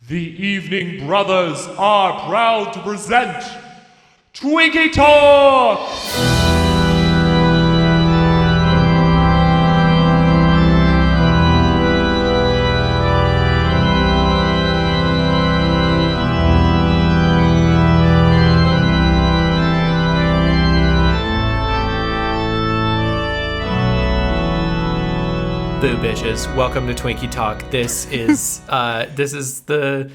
The Evening Brothers are proud to present TWINKIEtalk! Boo bitches! Welcome to TWINKIEtalk. This is the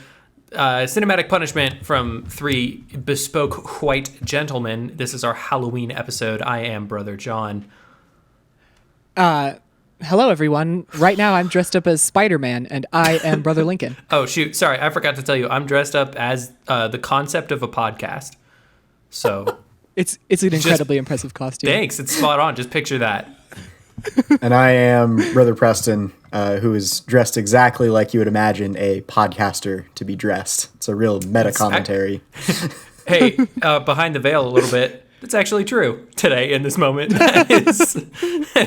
cinematic punishment from three bespoke white gentlemen. This is our Halloween episode. I am Brother John. Hello everyone. Right now I'm dressed up as Spider-Man, and I am Brother Lincoln. Oh shoot! Sorry, I forgot to tell you. I'm dressed up as the concept of a podcast. So it's an incredibly impressive costume. Thanks. It's spot on. Just picture that. And I am Brother Preston, who is dressed exactly like you would imagine a podcaster to be dressed. It's a real meta commentary. Hey, behind the veil a little bit, it's actually true today in this moment. That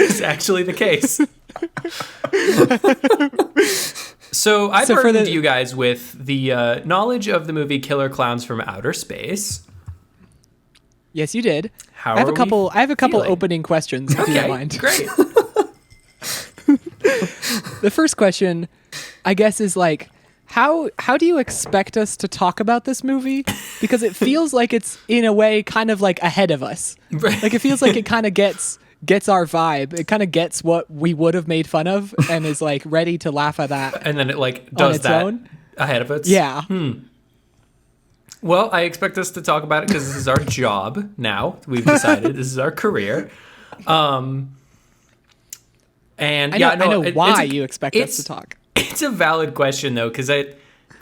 is actually the case. So I burdened you guys with the knowledge of the movie Killer Klowns from Outer Space. Yes, you did. I have a couple opening questions, if you don't mind. Great. The first question, I guess, is like, how do you expect us to talk about this movie? Because it feels like it's, in a way, kind of like ahead of us. Like, it feels like it kind of gets our vibe. It kind of gets what we would have made fun of and is, like, ready to laugh at that. And then it, like, does that own. Ahead of us? Yeah. Well, I expect us to talk about it because this is our job now. We've decided this is our career. And I know why you expect us to talk. It's a valid question though, because I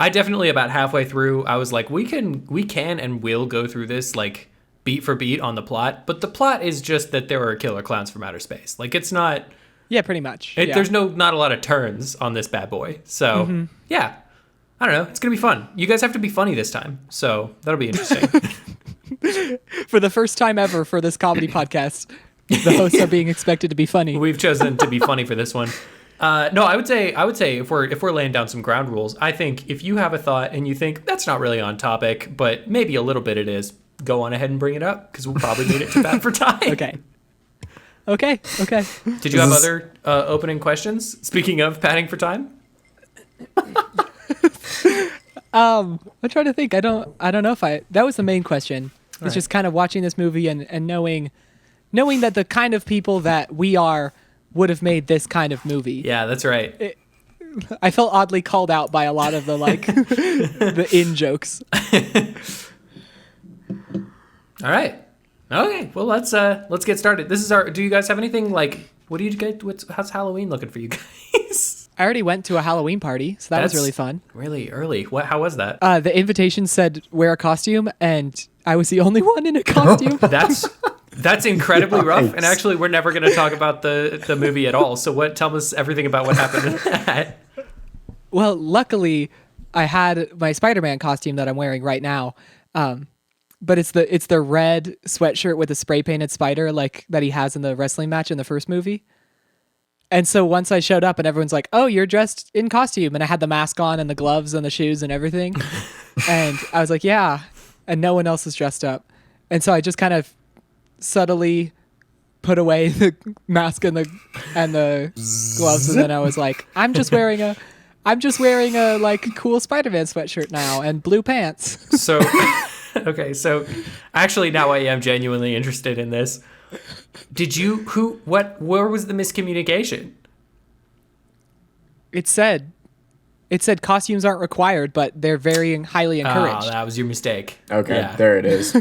definitely about halfway through I was like, we can and will go through this like beat for beat on the plot, but the plot is just that there are killer clowns from outer space. Like it's not. Yeah, pretty much. There's not a lot of turns on this bad boy. So yeah. I don't know. It's going to be fun. You guys have to be funny this time. So that'll be interesting. For the first time ever for this comedy podcast, the hosts are being expected to be funny. We've chosen to be funny for this one. No, I would say if we're laying down some ground rules, I think if you have a thought and you think that's not really on topic, but maybe a little bit it is, go on ahead and bring it up because we'll probably need it to bat for time. Okay. Did you have other opening questions? Speaking of patting for time? I'm trying to think. I don't know if that was the main question. It's just kind of watching this movie and knowing that the kind of people that we are would have made this kind of movie. Yeah, that's right. I felt oddly called out by a lot of the the in jokes. All right. Okay. Well, let's get started. This is do you guys have anything like what do you get? How's Halloween looking for you guys? I already went to a Halloween party, so that was really fun. Really early. How was that? The invitation said wear a costume, and I was the only one in a costume. That's incredibly rough. And actually, we're never going to talk about the movie at all. So tell us everything about what happened in that. Well, luckily, I had my Spider-Man costume that I'm wearing right now. But it's the red sweatshirt with a spray painted spider like that he has in the wrestling match in the first movie. And so once I showed up and everyone's like, oh, you're dressed in costume. And I had the mask on and the gloves and the shoes and everything. And I was like, yeah. And no one else was dressed up. And so I just kind of subtly put away the mask and the gloves. And then I was like, I'm just wearing a like cool Spider-Man sweatshirt now and blue pants. So, okay. So actually now I am genuinely interested in this. Where was the miscommunication? It said costumes aren't required, but they're very highly encouraged. Oh, that was your mistake. Okay, yeah. There it is.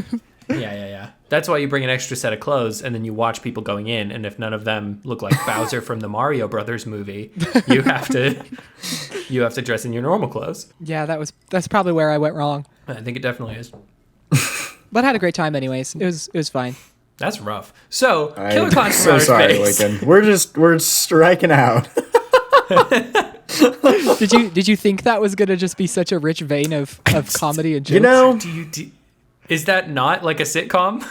Yeah. That's why you bring an extra set of clothes and then you watch people going in, and if none of them look like Bowser from the Mario Brothers movie, you have to dress in your normal clothes. Yeah, that's probably where I went wrong. I think it definitely is. But I had a great time anyways. It was fine. That's rough. So, Killer Klowns from Outer Space. Lincoln. We're striking out. Did you think that was gonna just be such a rich vein of comedy and jokes? You know, is that not like a sitcom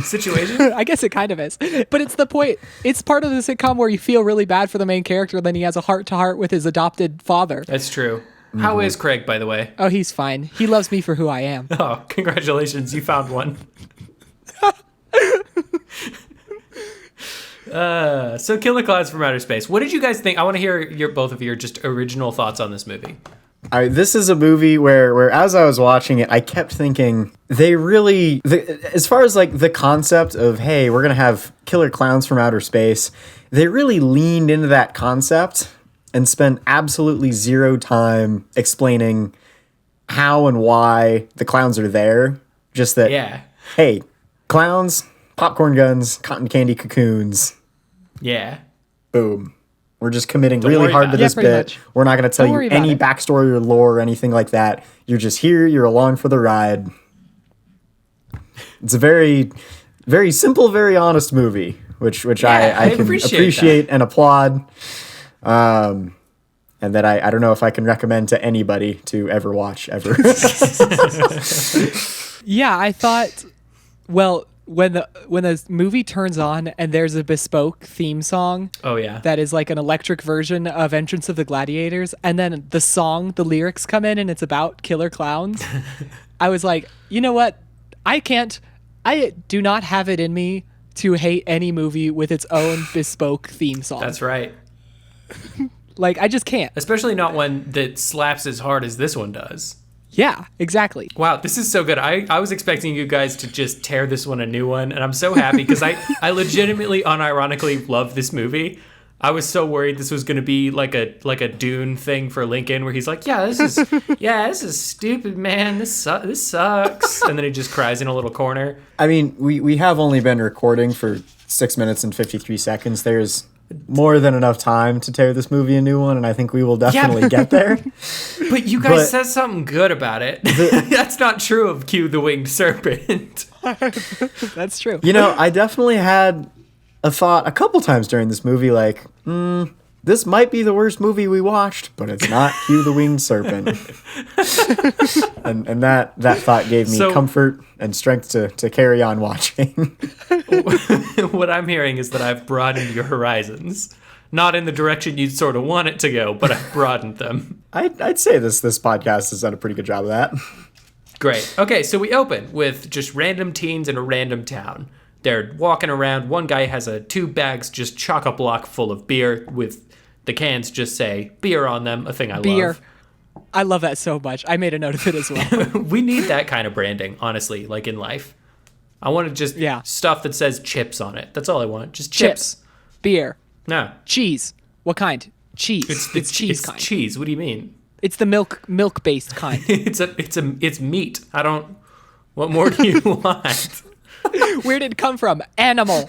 situation? I guess it kind of is, but it's the point. It's part of the sitcom where you feel really bad for the main character, and then he has a heart to heart with his adopted father. That's true. How is Craig, by the way? Oh, he's fine. He loves me for who I am. Oh, congratulations. You found one. So Killer Clowns from Outer Space. What did you guys think? I want to hear both of your just original thoughts on this movie. This is a movie where as I was watching it, I kept thinking they really, as far as like the concept of, hey, we're going to have killer clowns from outer space, they really leaned into that concept and spent absolutely zero time explaining how and why the clowns are there. Just that, hey, clowns, popcorn guns, cotton candy cocoons. Yeah. Boom. We're just committing really hard to this bit. Much. We're not going to tell you any it. backstory or lore or anything like that. You're just here. You're along for the ride. It's a very, very simple, very honest movie, which I can appreciate and applaud. And that I don't know if I can recommend to anybody to ever watch ever. Yeah, I thought, well, when the movie turns on and there's a bespoke theme song, that is like an electric version of Entrance of the Gladiators, and then the lyrics come in and it's about killer clowns, I was like, you know what? I do not have it in me to hate any movie with its own bespoke theme song. That's right. Like, I just can't. Especially not one that slaps as hard as this one does. Yeah, exactly. Wow, this is so good. I was expecting you guys to just tear this one a new one, and I'm so happy because I legitimately, unironically love this movie. I was so worried this was going to be like a Dune thing for Lincoln, where he's like, this is stupid, man. This sucks, and then he just cries in a little corner. I mean, we have only been recording for 6 minutes and 53 seconds. There's more than enough time to tear this movie a new one, and I think we will definitely get there. But you guys said something good about it. That's not true of Q the Winged Serpent. That's true. You know, I definitely had a thought a couple times during this movie, like, this might be the worst movie we watched, but it's not Q the Winged Serpent. and that thought gave me comfort and strength to carry on watching. What I'm hearing is that I've broadened your horizons. Not in the direction you'd sort of want it to go, but I've broadened them. I'd say this podcast has done a pretty good job of that. Great. Okay, so we open with just random teens in a random town. They're walking around. One guy has 2 bags just chock-a-block full of beer with the cans just say beer on them, a thing I love. I love that so much. I made a note of it as well. We need that kind of branding, honestly, like in life. I want to just stuff that says chips on it. That's all I want. Just chips. Beer. No. Cheese. What kind? Cheese. It's cheese kind. Cheese. What do you mean? It's the milk-based kind. It's meat. What more do you want? Where did it come from? Animal.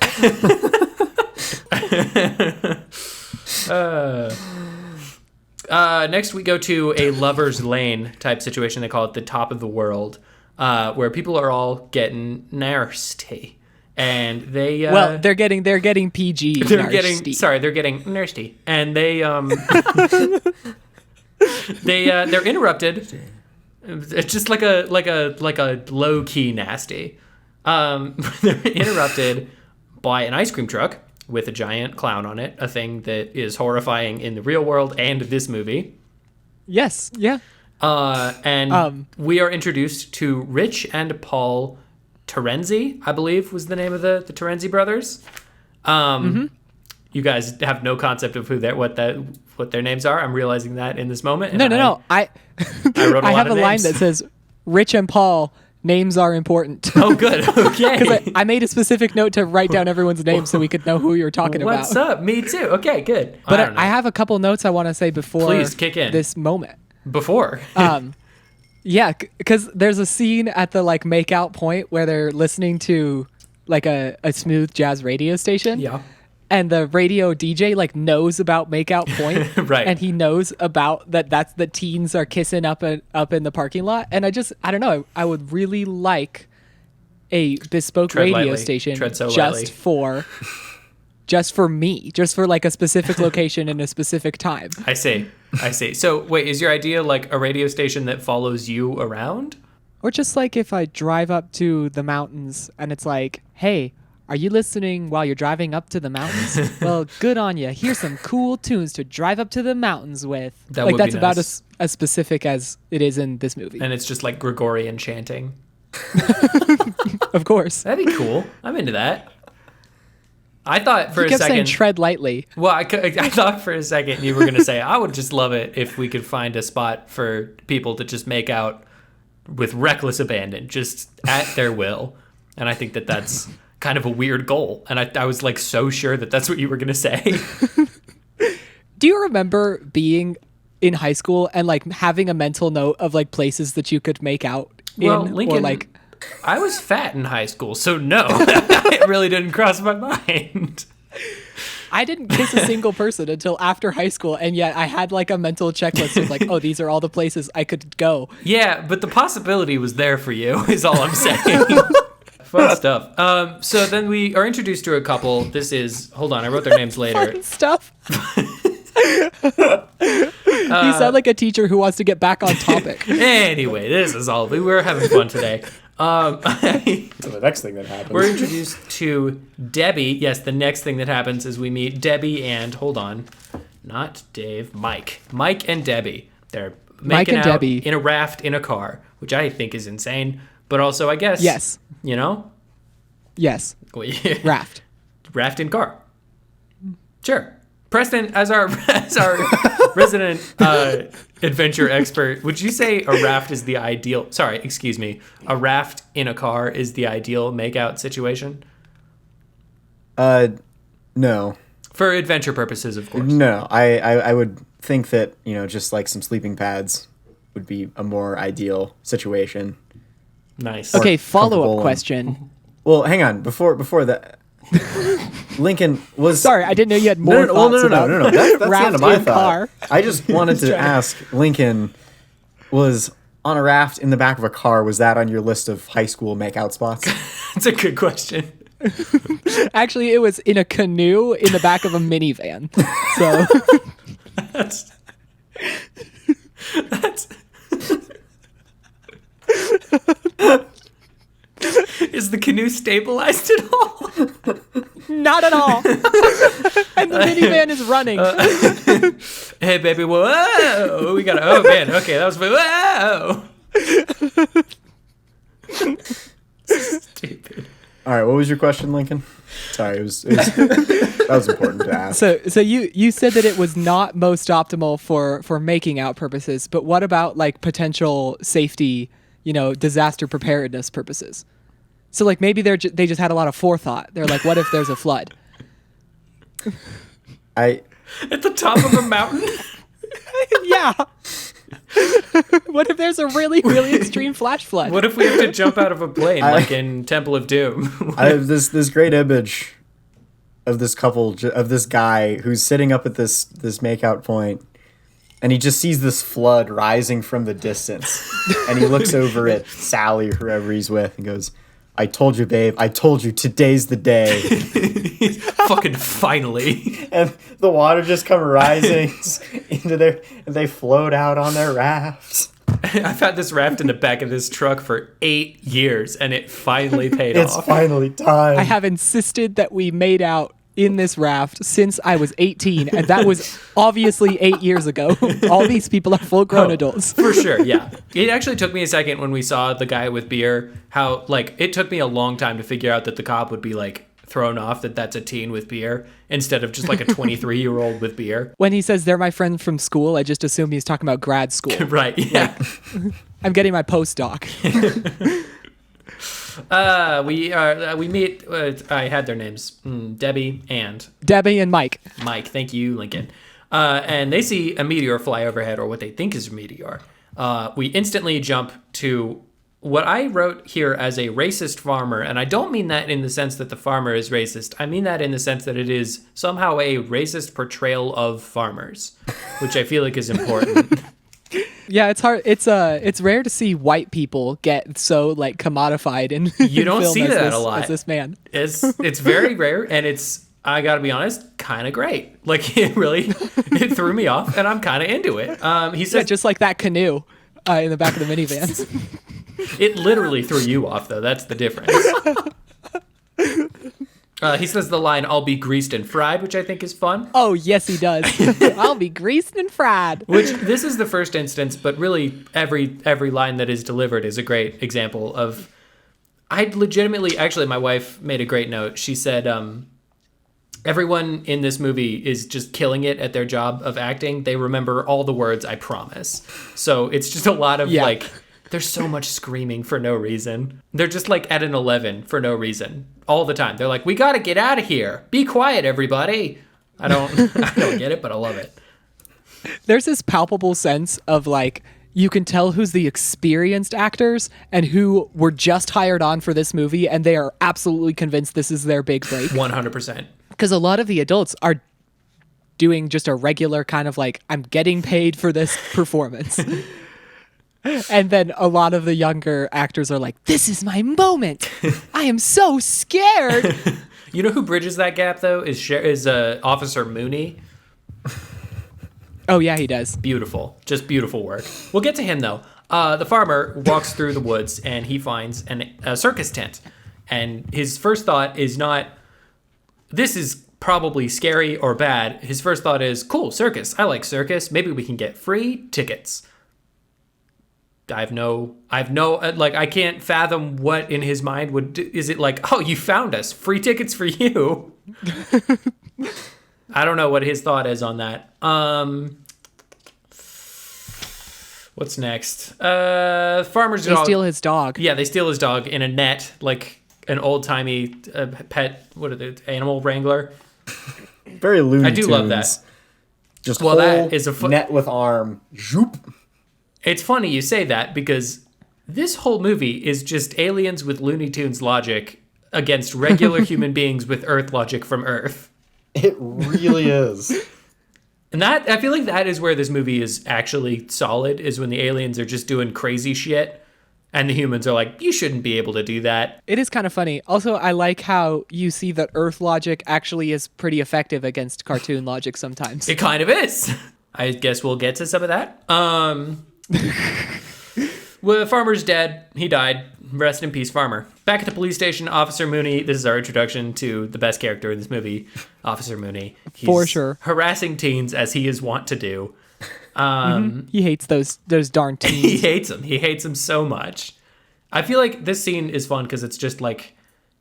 Next we go to a lover's lane type situation. They call it the top of the world, where people are all getting nasty, and they they're getting PG. They're getting nasty, and they they're interrupted. It's just like a low key nasty. They're interrupted by an ice cream truck with a giant clown on it, a thing that is horrifying in the real world and this movie. Yes, yeah. And we are introduced to Rich and Paul Terenzi, I believe was the name of the Terenzi brothers. You guys have no concept of what their names are. I'm realizing that in this moment. No. I wrote I have a line that says Rich and Paul. Names are important. Oh, good. Okay. Because I made a specific note to write down everyone's name so we could know who you're talking about. What's up? Me too. Okay, good. But I have a couple notes I want to say before Please kick in. This moment. Before? Yeah, because there's a scene at the like make-out point where they're listening to like a smooth jazz radio station. Yeah. And the radio DJ like knows about make-out point. Right. And he knows about that's the teens are kissing up in the parking lot. And I don't know. I would really like a bespoke radio station just for me, just for like a specific location and a specific time. I see. So wait, is your idea like a radio station that follows you around? Or just like if I drive up to the mountains and it's like, hey, are you listening while you're driving up to the mountains? Well, good on you. Here's some cool tunes to drive up to the mountains with. That like would that's be about nice. as specific as it is in this movie. And it's just like Gregorian chanting. Of course. That'd be cool. I'm into that. I thought for You a kept saying second. tread lightly. Well, I thought for a second you were going to say, I would just love it if we could find a spot for people to just make out with reckless abandon, just at their will. And I think that that's kind of a weird goal. And I was like so sure that that's what you were going to say. Do you remember being in high school and like having a mental note of like places that you could make out in? Well, Lincoln, or like I was fat in high school, so no, it really didn't cross my mind. I didn't kiss a single person until after high school, and yet I had like a mental checklist of like, oh, these are all the places I could go. Yeah, but the possibility was there for you, is all I'm saying. Fun stuff. So then we are introduced to a couple. This is, hold on, I wrote their names later. Fun stuff. You sound like a teacher who wants to get back on topic. Anyway, this is all. We're having fun today. So the next thing that happens. We're introduced to Debbie. Yes, the next thing that happens is we meet Debbie and, hold on, not Dave, Mike. Mike and Debbie. They're Mike making and out Debbie. in a raft in a car, which I think is insane. But also, I guess, Yes. you know, Yes. Raft. raft in car. Sure. Preston, as our resident adventure expert, would you say a raft is the ideal? Sorry, excuse me. A raft in a car is the ideal makeout situation No. for adventure purposes, of course. No, I would think that, you know, just like some sleeping pads would be a more ideal situation. Nice. Okay, follow-up comfortable question. Well, hang on. Before that, Lincoln was... Sorry, I didn't know you had more No. thoughts That's about the end raft of my in thought. car. I just wanted to ask Lincoln, was on a raft in the back of a car, was that on your list of high school makeout spots? That's a good question. Actually, it was in a canoe in the back of a minivan. So That's Is the canoe stabilized at all? not at all. And the minivan is running. Hey, baby, whoa! We got. Oh man, okay, that was whoa. Stupid. All right, what was your question, Lincoln? Sorry, that was important to ask. So you said that it was not most optimal for making out purposes, but what about like potential safety, disaster preparedness purposes? So like maybe they just had a lot of forethought. They're like, what if there's a flood? I At the top of a mountain? Yeah. What if there's a really, really extreme flash flood? What if we have to jump out of a plane, like in Temple of Doom? I have this great image of this couple, of this guy who's sitting up at this makeout point, and he just sees this flood rising from the distance, and he looks over at Sally or whoever he's with and goes, "I told you, babe. I told you. Today's the day." Fucking finally. And the water just come rising into their, and they float out on their rafts. I've had this raft in the back of this truck for 8 years, and it finally paid It's off. finally time. I have insisted that we made out in this raft since I was 18, and that was obviously 8 years ago. All these people are full-grown adults. For sure, yeah. It actually took me a second when we saw the guy with beer, how, it took me a long time to figure out that the cop would be, thrown off that that's a teen with beer instead of just, a 23-year-old with beer. When he says they're my friend from school, I just assume he's talking about grad school. Right, yeah. I'm getting my postdoc. We meet, I had their names, Debbie and Debbie and Mike. Mike. Thank you, Lincoln. And they see a meteor fly overhead, or what they think is a meteor. We instantly jump to what I wrote here as a racist farmer, and I don't mean that in the sense that the farmer is racist. I mean that in the sense that it is somehow a racist portrayal of farmers, which I feel like is important. Yeah, it's hard. It's rare to see white people get so commodified in You don't film see as that this, a lot. as this man. It's very rare, and it's, I gotta be honest, kind of great. It threw me off, and I'm kind of into it. He Yeah, says just like that canoe in the back of the minivan. it literally threw you off, though. That's the difference. He says the line, "I'll be greased and fried," which I think is fun. Oh, yes, he does. I'll be greased and fried. Which, this is the first instance, but really every line that is delivered is a great example of... I legitimately... Actually, my wife made a great note. She said, everyone in this movie is just killing it at their job of acting. They remember all the words, "I promise." So it's just a lot of, like... There's so much screaming for no reason. They're just like at an 11 for no reason all the time. They're like, "We got to get out of here. Be quiet, everybody." I don't get it, but I love it. There's this palpable sense of like, you can tell who's the experienced actors and who were just hired on for this movie, and they are absolutely convinced this is their big break. 100%. Because a lot of the adults are doing just a regular kind of like, I'm getting paid for this performance. And then a lot of the younger actors are like, "This is my moment. I am so scared." You know who bridges that gap, though, is Officer Mooney. Oh, yeah, he does. Beautiful. Just beautiful work. We'll get to him, though. The farmer walks through the woods, and he finds a circus tent. And his first thought is not, "This is probably scary or bad." His first thought is, "Cool, circus. I like circus. Maybe we can get free tickets." I can't fathom what in his mind would do. Is it like, "Oh, you found us, free tickets for you"? I don't know what his thought is on that. What's next? Farmer's dog. They steal his dog. Yeah, they steal his dog in a net, like an old-timey pet, what are they, animal wrangler. Very Looney I do love that. Tunes. Just Well, whole that is a net with arm. Zoop. It's funny you say that because this whole movie is just aliens with Looney Tunes logic against regular human beings with Earth logic from Earth. It really is. And that, I feel like that is where this movie is actually solid, is when the aliens are just doing crazy shit and the humans are like, "You shouldn't be able to do that." It is kind of funny. Also, I like how you see that Earth logic actually is pretty effective against cartoon logic sometimes. It kind of is. I guess we'll get to some of that. Well, the farmer's dead. He died. Rest in peace, farmer. Back at the police station, Officer Mooney. This is our introduction to the best character in this movie, Officer Mooney. He's For sure. harassing teens as he is wont to do. He hates those darn teens. He hates them. He hates them so much. I feel like this scene is fun because it's just like,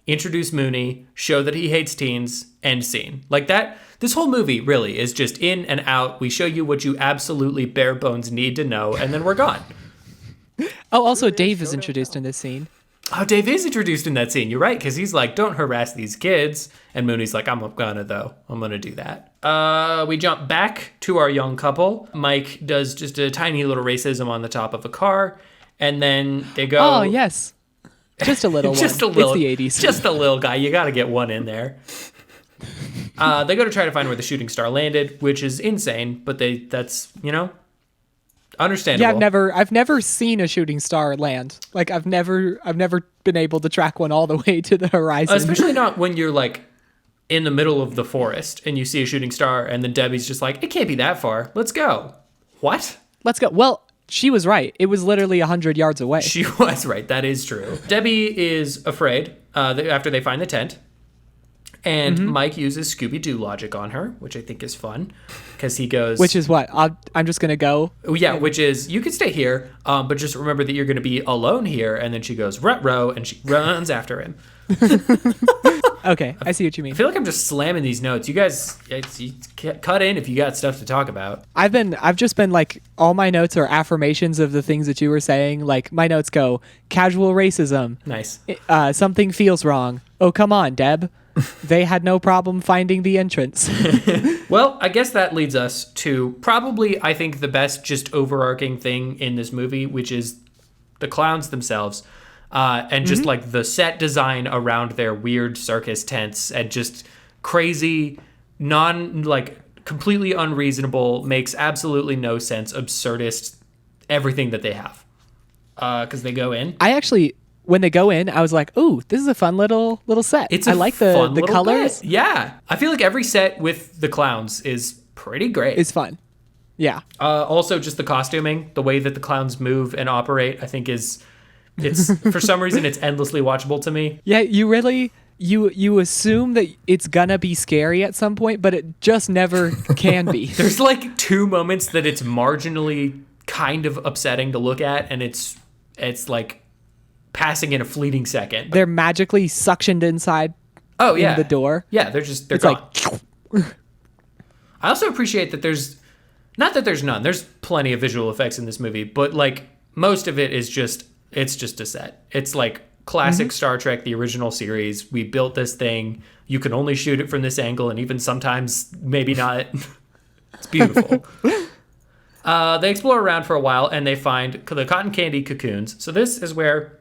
introduce Mooney, show that he hates teens, end scene. Like that. This whole movie really is just in and out. We show you what you absolutely bare bones need to know, and then we're gone. Oh, also Dave is introduced in this scene. Oh, Dave is introduced in that scene. You're right, because he's like, "Don't harass these kids." And Mooney's like, "I'm gonna, though. I'm gonna do that." We jump back to our young couple. Mike does just a tiny little racism on the top of a car, and then they go... Oh, yes. Just a little one. Just a little, it's the 80s. Just a little guy. You got to get one in there. They go to try to find where the shooting star landed, which is insane, but that's, understandable. Yeah, I've never seen a shooting star land. Like I've never been able to track one all the way to the horizon. Especially not when you're like in the middle of the forest and you see a shooting star and then Debbie's just like, "It can't be that far. Let's go." What? Let's go. Well, she was right. It was literally 100 yards away. She was right. That is true. Debbie is afraid after they find the tent. And Mike uses Scooby-Doo logic on her, which I think is fun, because he goes... Which is what? I'm just going to go? Yeah, which is, you can stay here, but just remember that you're going to be alone here. And then she goes, "Rut-row," and she runs after him. Okay, I see what you mean. I feel like I'm just slamming these notes. You guys, you cut in if you got stuff to talk about. I've just been like, all my notes are affirmations of the things that you were saying. Like, my notes go, casual racism. Nice. Something feels wrong. Oh, come on, Deb. They had no problem finding the entrance. Well, I guess that leads us to probably, I think, the best just overarching thing in this movie, which is the clowns themselves. And just like the set design around their weird circus tents and just crazy, completely unreasonable, makes absolutely no sense, absurdist, everything that they have. Because they go in. I actually... When they go in, I was like, "Ooh, this is a fun little set." It's I like the colors. Bit. Yeah, I feel like every set with the clowns is pretty great. It's fun. Yeah. Also, just the costuming, the way that the clowns move and operate, I think it's for some reason it's endlessly watchable to me. Yeah, you really you assume that it's gonna be scary at some point, but it just never can be. There's like 2 moments that it's marginally kind of upsetting to look at, and it's like passing in a fleeting second. They're magically suctioned inside. Oh yeah, the door. Yeah, they're It's gone. like I also appreciate that there's not that there's none. There's plenty of visual effects in this movie, but like most of it is just a set. It's like classic Star Trek, the original series. We built this thing. You can only shoot it from this angle, and even sometimes maybe not. It's beautiful. They explore around for a while, and they find the cotton candy cocoons. So this is where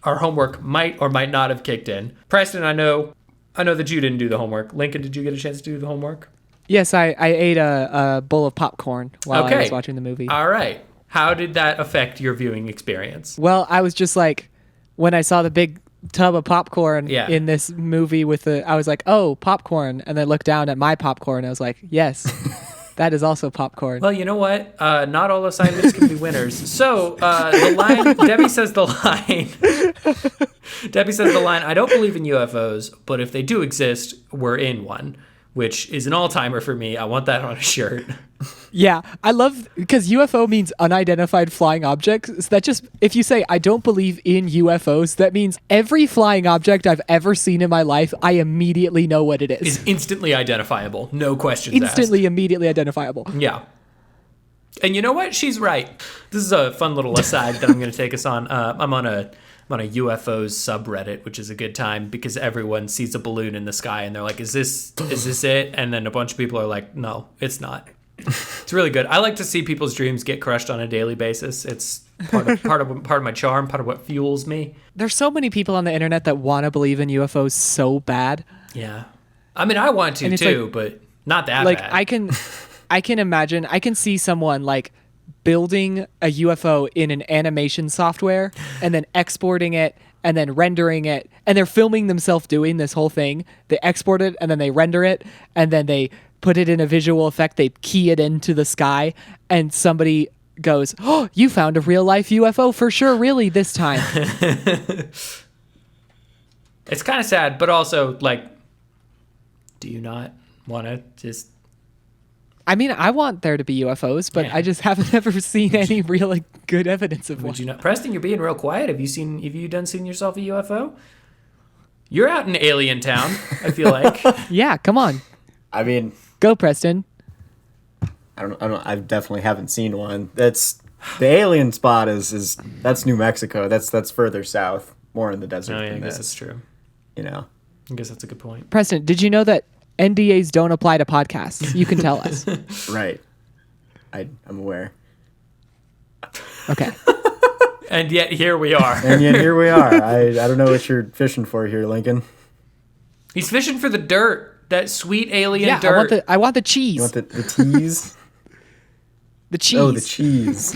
our homework might or might not have kicked in. Preston, I know that you didn't do the homework. Lincoln, did you get a chance to do the homework? yes, I ate a bowl of popcorn while I was watching the movie. All right. How did that affect your viewing experience? Well, I was just like, when I saw the big tub of popcorn in this movie I was like, oh, popcorn. And then looked down at my popcorn and I was like, yes, that is also popcorn. Well, you know what? Not all assignments can be winners. So the line, Debbie says the line, I don't believe in UFOs, but if they do exist, we're in one, which is an all-timer for me. I want that on a shirt. Yeah, I love, because UFO means unidentified flying objects. So that just, if you say, I don't believe in UFOs, that means every flying object I've ever seen in my life, I immediately know what it is. Is instantly identifiable. No questions asked. Immediately identifiable. Yeah. And you know what? She's right. This is a fun little aside that I'm going to take us on. I'm on a UFOs subreddit, which is a good time because everyone sees a balloon in the sky and they're like, is this it? And then a bunch of people are like, no, it's not. It's really good. I like to see people's dreams get crushed on a daily basis. It's part of my charm, part of what fuels me. There's so many people on the internet that want to believe in UFOs so bad. Yeah. I mean, I want to too, like, but not that like bad. I can imagine, I can see someone like building a UFO in an animation software and then exporting it and then rendering it, and they're filming themselves doing this whole thing. They export it and then they render it and then they put it in a visual effect. They key it into the sky and somebody goes, oh, you found a real life UFO for sure, really, this time. It's kind of sad, but also like, do you not want to just... I mean, I want there to be UFOs, but Yeah. I just haven't ever seen any real like good evidence of one. Would you not? Preston, you're being real quiet. Have you done seen yourself a UFO? You're out in alien town, I feel like. Yeah, come on. I mean, Go, Preston. I don't. I definitely haven't seen one. That's the alien spot. Is that's New Mexico. That's further south, more in the desert. Oh yeah, I than guess this, that's true. You know. I guess that's a good point. Preston, did you know that NDAs don't apply to podcasts? You can tell us. Right. I'm aware. Okay. And yet here we are. And yet here we are. I don't know what you're fishing for here, Lincoln. He's fishing for the dirt. That sweet alien dirt. I want the cheese. You want the tease? The cheese. Oh, the cheese.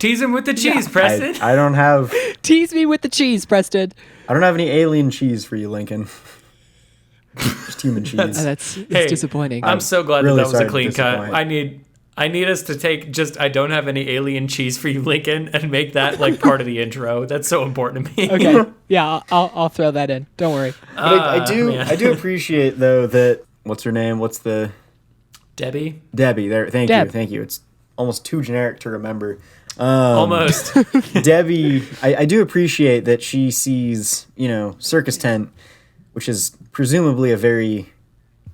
Tease him with the cheese, Preston. I don't have Tease me with the cheese, Preston. any alien cheese for you, Lincoln. Just human cheese. It's Hey, disappointing. I'm so glad really that was sorry a to clean cut. disappoint. I need us to take just I don't have any alien cheese for you, Lincoln, and make that like part of the intro. That's so important to me. Okay. Yeah, I'll throw that in. Don't worry. But I man. do appreciate though that what's her name? What's the Debbie? Debbie? There. Thank Deb. you. It's almost too generic to remember. Almost. Debbie, I do appreciate that she sees, circus tent, which is presumably a very,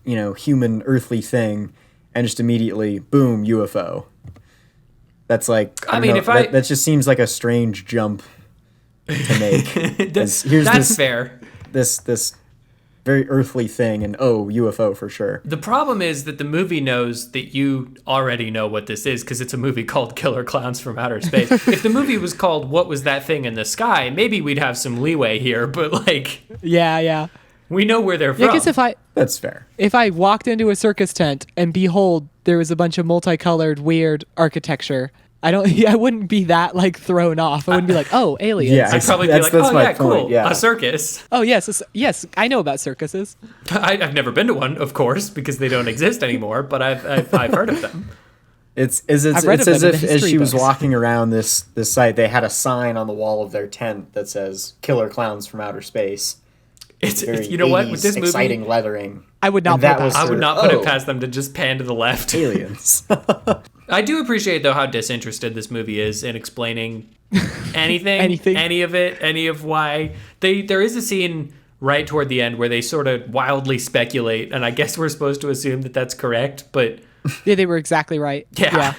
human, earthly thing, and just immediately, boom, UFO. That's like, I mean, know, if I- that just seems like a strange jump to make. That's Here's fair. this very earthly thing, and UFO for sure. The problem is that the movie knows that you already know what this is because it's a movie called Killer Clowns from Outer Space. If the movie was called What Was That Thing in the Sky, maybe we'd have some leeway here, but like Yeah. we know where they're from. Yeah, I guess That's fair. if I walked into a circus tent and behold, there was a bunch of multicolored, weird architecture, I wouldn't be that like thrown off. I wouldn't be like, oh, aliens. Yeah. I'd probably be That's like, oh my yeah, cool, point, yeah. a circus. Oh yes, I know about circuses. I've never been to one, of course, because they don't exist anymore, but I've heard of them. It's I've read as of them in if the as history she was books. walking around this site, they had a sign on the wall of their tent that says "Killer Clowns from Outer Space." It's very you know what, 80s with this movie, exciting lettering. I would not And put that that was past I would for- not put oh, it past them to just pan to the left. aliens. I do appreciate though how disinterested this movie is in explaining anything, Anything. any of it, any of why. There is a scene right toward the end where they sort of wildly speculate, and I guess we're supposed to assume that that's correct, but Yeah, they were exactly right. yeah.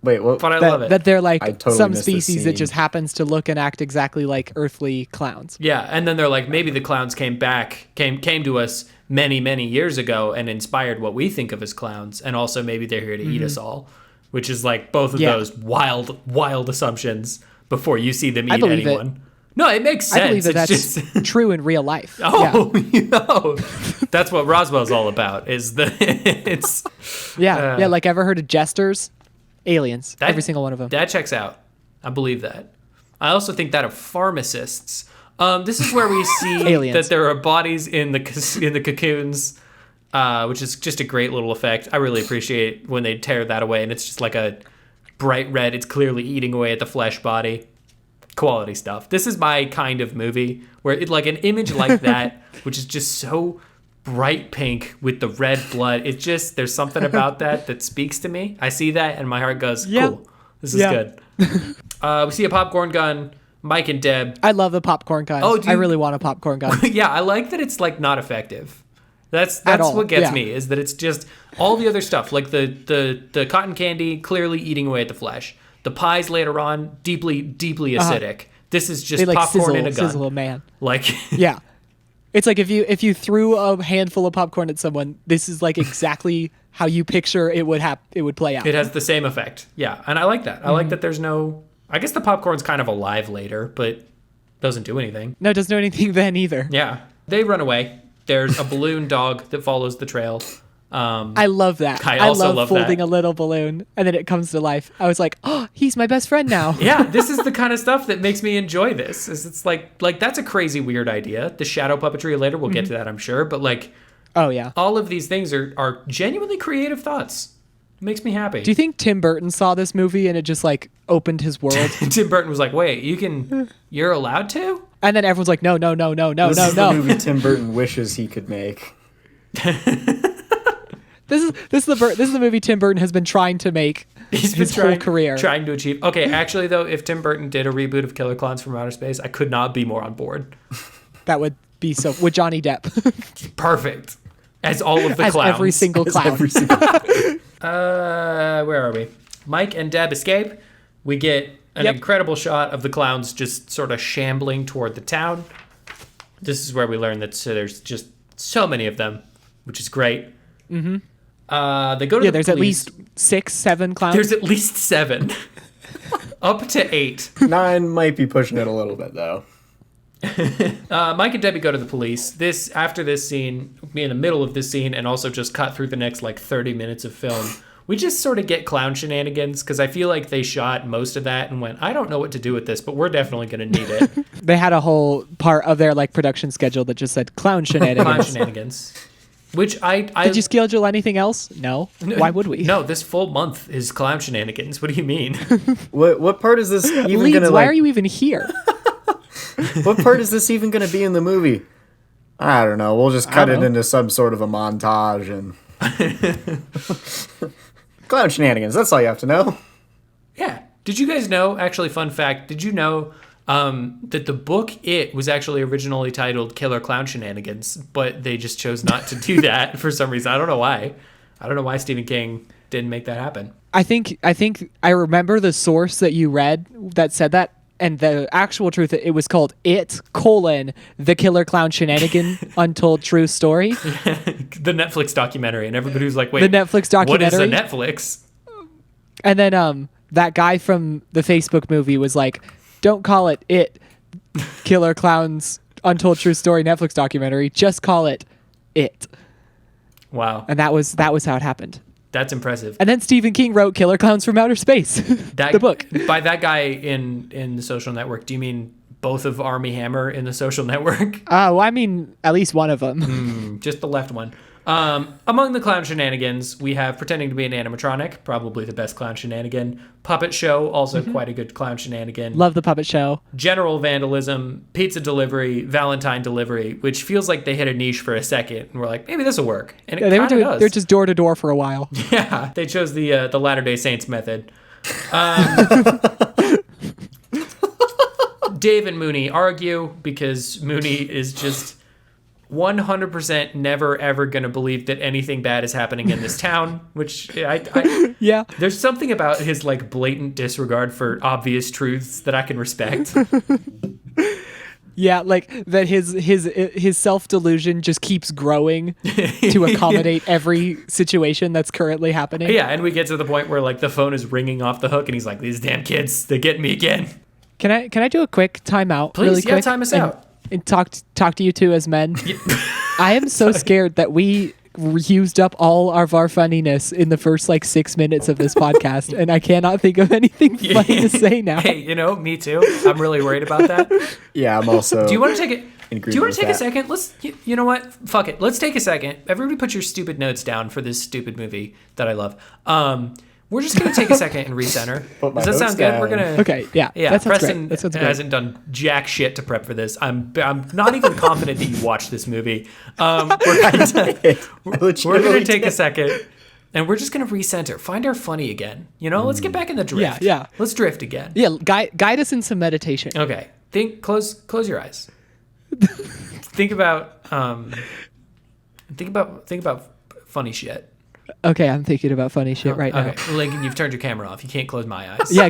Wait, what? But I That, love it. that they're like I totally some missed this species that scene. just happens to look and act exactly like earthly clowns. Yeah, and then they're like, maybe the clowns came to us many years ago and inspired what we think of as clowns, and also maybe they're here to eat us all, which is like both of Yeah. those wild assumptions before you see them I eat believe it. anyone. No, it makes sense. I believe that It's that's just true in real life. oh, that's what Roswell's all about. Is it's Yeah, like ever heard of jesters? Aliens. That- Every single one of them. that checks out. I believe that. I also think that of pharmacists. This is where we see Aliens. that there are bodies in the cocoons, which is just a great little effect. I really appreciate when they tear that away, and it's just like a bright red. It's clearly eating away at the flesh body. Quality stuff. This is my kind of movie where it like an image like that, which is just so bright pink with the red blood. It's just there's something about that speaks to me. I see that and my heart goes, Yeah. cool. This is Yeah. good. We see a popcorn gun. Mike and Deb. I love the popcorn gun. Oh, do I you- really want a popcorn gun. Yeah, I like that it's like not effective. That's all, what gets yeah. me is that it's just all the other stuff like the cotton candy clearly eating away at the flesh. The pies later on deeply acidic. This is just They like popcorn sizzle, in a gun. sizzle a man. Like Yeah. It's like if you threw a handful of popcorn at someone, this is like exactly how you picture it would play out. it has the same effect. Yeah, and I like that. I like that there's no I guess the popcorn's kind of alive later, but doesn't do anything. No, it doesn't do anything then either. Yeah. They run away. There's a balloon dog that follows the trail. I love that. I I also love love folding that. a little balloon and then it comes to life. I was like, oh, he's my best friend now. Yeah, this is the kind of stuff that makes me enjoy this. Is it's like that's a crazy weird idea. The shadow puppetry later, we'll get to that, I'm sure, but like Oh yeah. all of these things are genuinely creative thoughts. It makes me happy. Do you think Tim Burton saw this movie and it just like opened his world? Tim Burton was like, "Wait, you're allowed to?" And then everyone's like, no. This is the movie Tim Burton wishes he could make. This is the movie Tim Burton has been trying to make He's been his whole career. trying to achieve. Okay, actually though, if Tim Burton did a reboot of Killer Clowns from Outer Space, I could not be more on board. That would be so with Johnny Depp Perfect. As all of the as clowns. every single clown. Every single- Where are we? Mike and Deb escape. We get an Yep. incredible shot of the clowns just sort of shambling toward the town. This is where we learn that there's just so many of them, which is great. Mm-hmm. They go to Yeah, the there's at police. least 6, 7 clowns. There's at least 7. Up to 8. 9 might be pushing it a little bit though. Mike and Debbie go to the police. After this scene, me in the middle of this scene, and also just cut through the next like 30 minutes of film. We just sort of get clown shenanigans because I feel like they shot most of that and went, I don't know what to do with this, but we're definitely going to need it. They had a whole part of their like production schedule that just said clown shenanigans. Clown shenanigans. Which I Did you schedule anything else? No. Why would we? No, this full month is clown shenanigans. What do you mean? What part is this even Leeds, gonna why like? are you even here? What part is this even gonna be in the movie? I don't know. We'll just cut it know. into some sort of a montage and clown shenanigans. That's all you have to know. Yeah. Did you guys know, actually, fun fact, did you know that the book It was actually originally titled Killer Clown Shenanigans, but they just chose not to do that for some reason. I don't know why. I don't know why Stephen King didn't make that happen. I think I remember the source that you read that said that, and the actual truth, it was called It, the Killer Clown Shenanigan Untold True Story. The Netflix documentary, and everybody was like, wait, The Netflix what is a documentary? Netflix? And then that guy from the Facebook movie was like, don't call it It, Killer Clowns Untold True Story Netflix documentary, just call it It. Wow. And that was how it happened. That's impressive. And then Stephen King wrote Killer Clowns from Outer Space, the book. By that guy in The Social Network, do you mean both of Army Hammer in The Social Network? Well, I mean, at least one of them. Just the left one. Among the clown shenanigans, we have pretending to be an animatronic, probably the best clown shenanigan. Puppet show, also quite a good clown shenanigan. Love the puppet show. General vandalism, pizza delivery, Valentine delivery, which feels like they hit a niche for a second, and we're like, maybe this will work. And it kind of does. They're just door to door for a while. Yeah, they chose the Latter-day Saints method. Dave and Mooney argue because Mooney is just 100% never ever gonna believe that anything bad is happening in this town, which Yeah. there's something about his like blatant disregard for obvious truths that I can respect. Yeah, like that his self-delusion just keeps growing to accommodate every situation that's currently happening. Yeah, and we get to the point where like the phone is ringing off the hook and he's like, these damn kids, they're getting me again. Can I do a quick timeout? Please, really yeah, quick time us out. And talk to you two as men. I am so scared that we used up all of our funniness in the first like 6 minutes of this podcast, and I cannot think of anything funny to say now. Hey, me too. I'm really worried about that. Yeah, I'm also. Do you want to take it? Do you want to take a second? Let's. You know what? Fuck it. Let's take a second. Everybody, put your stupid notes down for this stupid movie that I love. We're just gonna take a second and recenter. Does that sound good? We're gonna. Okay. Yeah. Yeah. That sounds Preston great. That sounds great. hasn't done jack shit to prep for this. I'm not even confident that you watched this movie. We're gonna take a second. And we're just gonna recenter, find our funny again. Let's get back in the drift. Yeah. Let's drift again. Yeah. Guide us in some meditation. Okay. Close your eyes. Think about funny shit. Okay, I'm thinking about funny shit right now. Okay, Lincoln, you've turned your camera off. You can't close my eyes. Yeah,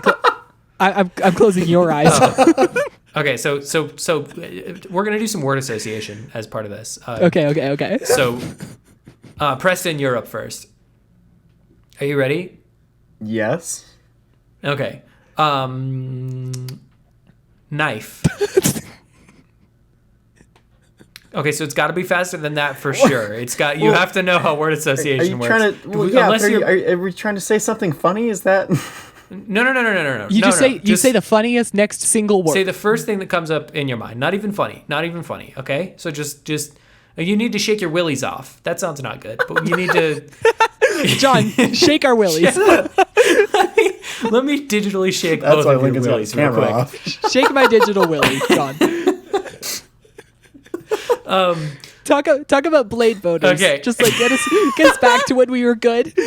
I'm closing your eyes. Okay, so we're gonna do some word association as part of this. Okay. So, Preston, you're up first. Are you ready? Yes. Okay. Knife. Okay, so it's got to be faster than that for sure. You have to know how word association works. Are we trying to say something funny? Is that? No. You say the funniest next single word. Say the first thing that comes up in your mind. Not even funny. Okay, so just you need to shake your willies off. That sounds not good, but you need to. John, shake our willies. Let me digitally shake both of your willies real quick. Off. Shake my digital willy, John. Talk about blade voters. Okay. Just like get us back to when we were good.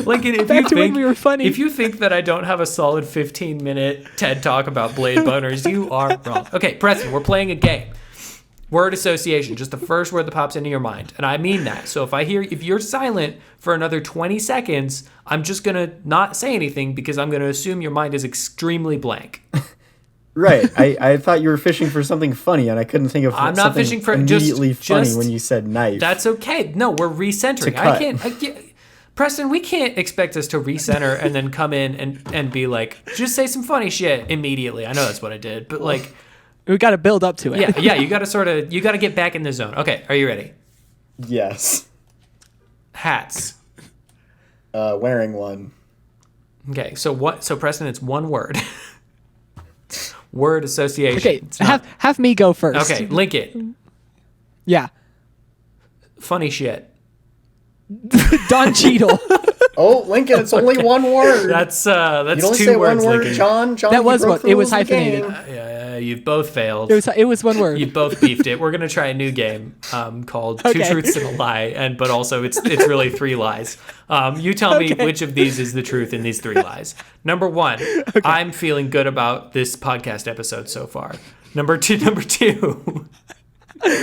Lincoln, when we were funny. If you think that I don't have a solid 15-minute TED talk about blade boners, you are wrong. Okay, Preston, we're playing a game. Word association, just the first word that pops into your mind. And I mean that. So if you're silent for another 20 seconds, I'm just going to not say anything because I'm going to assume your mind is extremely blank. Right. I thought you were fishing for something funny, and I couldn't think of I'm something not fishing for immediately funny just, when you said knife. That's okay. No, we're recentering. Preston, we can't expect us to recenter and then come in and be like, just say some funny shit immediately. I know that's what I did, but like... We got to build up to it. Yeah, you got to get back in the zone. Okay, are you ready? Yes. Hats. Wearing one. Okay, so Preston, it's one word. Word association. Okay, have me go first. Okay, link it. Yeah. Funny shit. Don Cheadle. Oh, Lincoln, it's only one word. That's you only two say words, one word, Lincoln. John. That was what it was hyphenated. You've both failed. It was one word. You both beefed it. We're gonna try a new game called Two Truths and a Lie, but also it's really three lies. You tell me which of these is the truth in these three lies. Number one, I'm feeling good about this podcast episode so far. Number two. I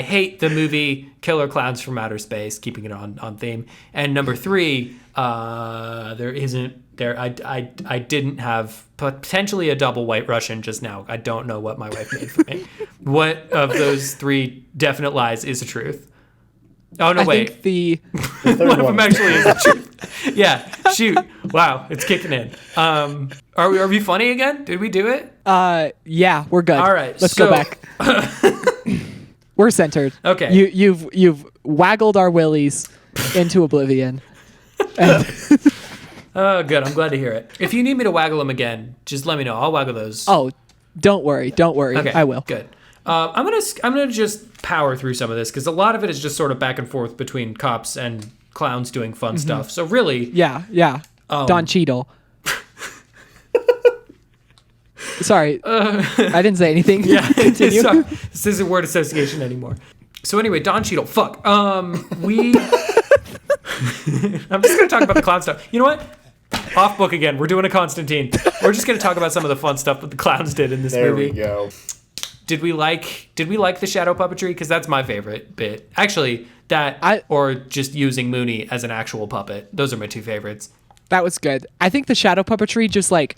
hate the movie Killer Clowns from Outer Space, keeping it on theme. And number three, I didn't have potentially a double white Russian just now. I don't know what my wife made for me. What of those three definite lies is the truth? Oh no, wait. I think one of them actually is the truth. Yeah, shoot. Wow, it's kicking in. Are we funny again? Did we do it? Yeah, we're good. All right, let's go back. We're centered. Okay. You've waggled our willies into oblivion. Oh, good. I'm glad to hear it. If you need me to waggle them again, just let me know. I'll waggle those. Oh, don't worry. Okay, I will. Good. I'm gonna just power through some of this because a lot of it is just sort of back and forth between cops and clowns doing fun stuff. So really, Yeah. Don Cheadle. Sorry, I didn't say anything. yeah, Continue. this isn't word association anymore. So anyway, Don Cheadle. Fuck. We. I'm just gonna talk about the clown stuff. You know what? Off book again. We're doing a Constantine. We're just gonna talk about some of the fun stuff that the clowns did in this movie. There we go. Did we like the shadow puppetry? Because that's my favorite bit. Actually, or just using Mooney as an actual puppet. Those are my two favorites. That was good. I think the shadow puppetry, just like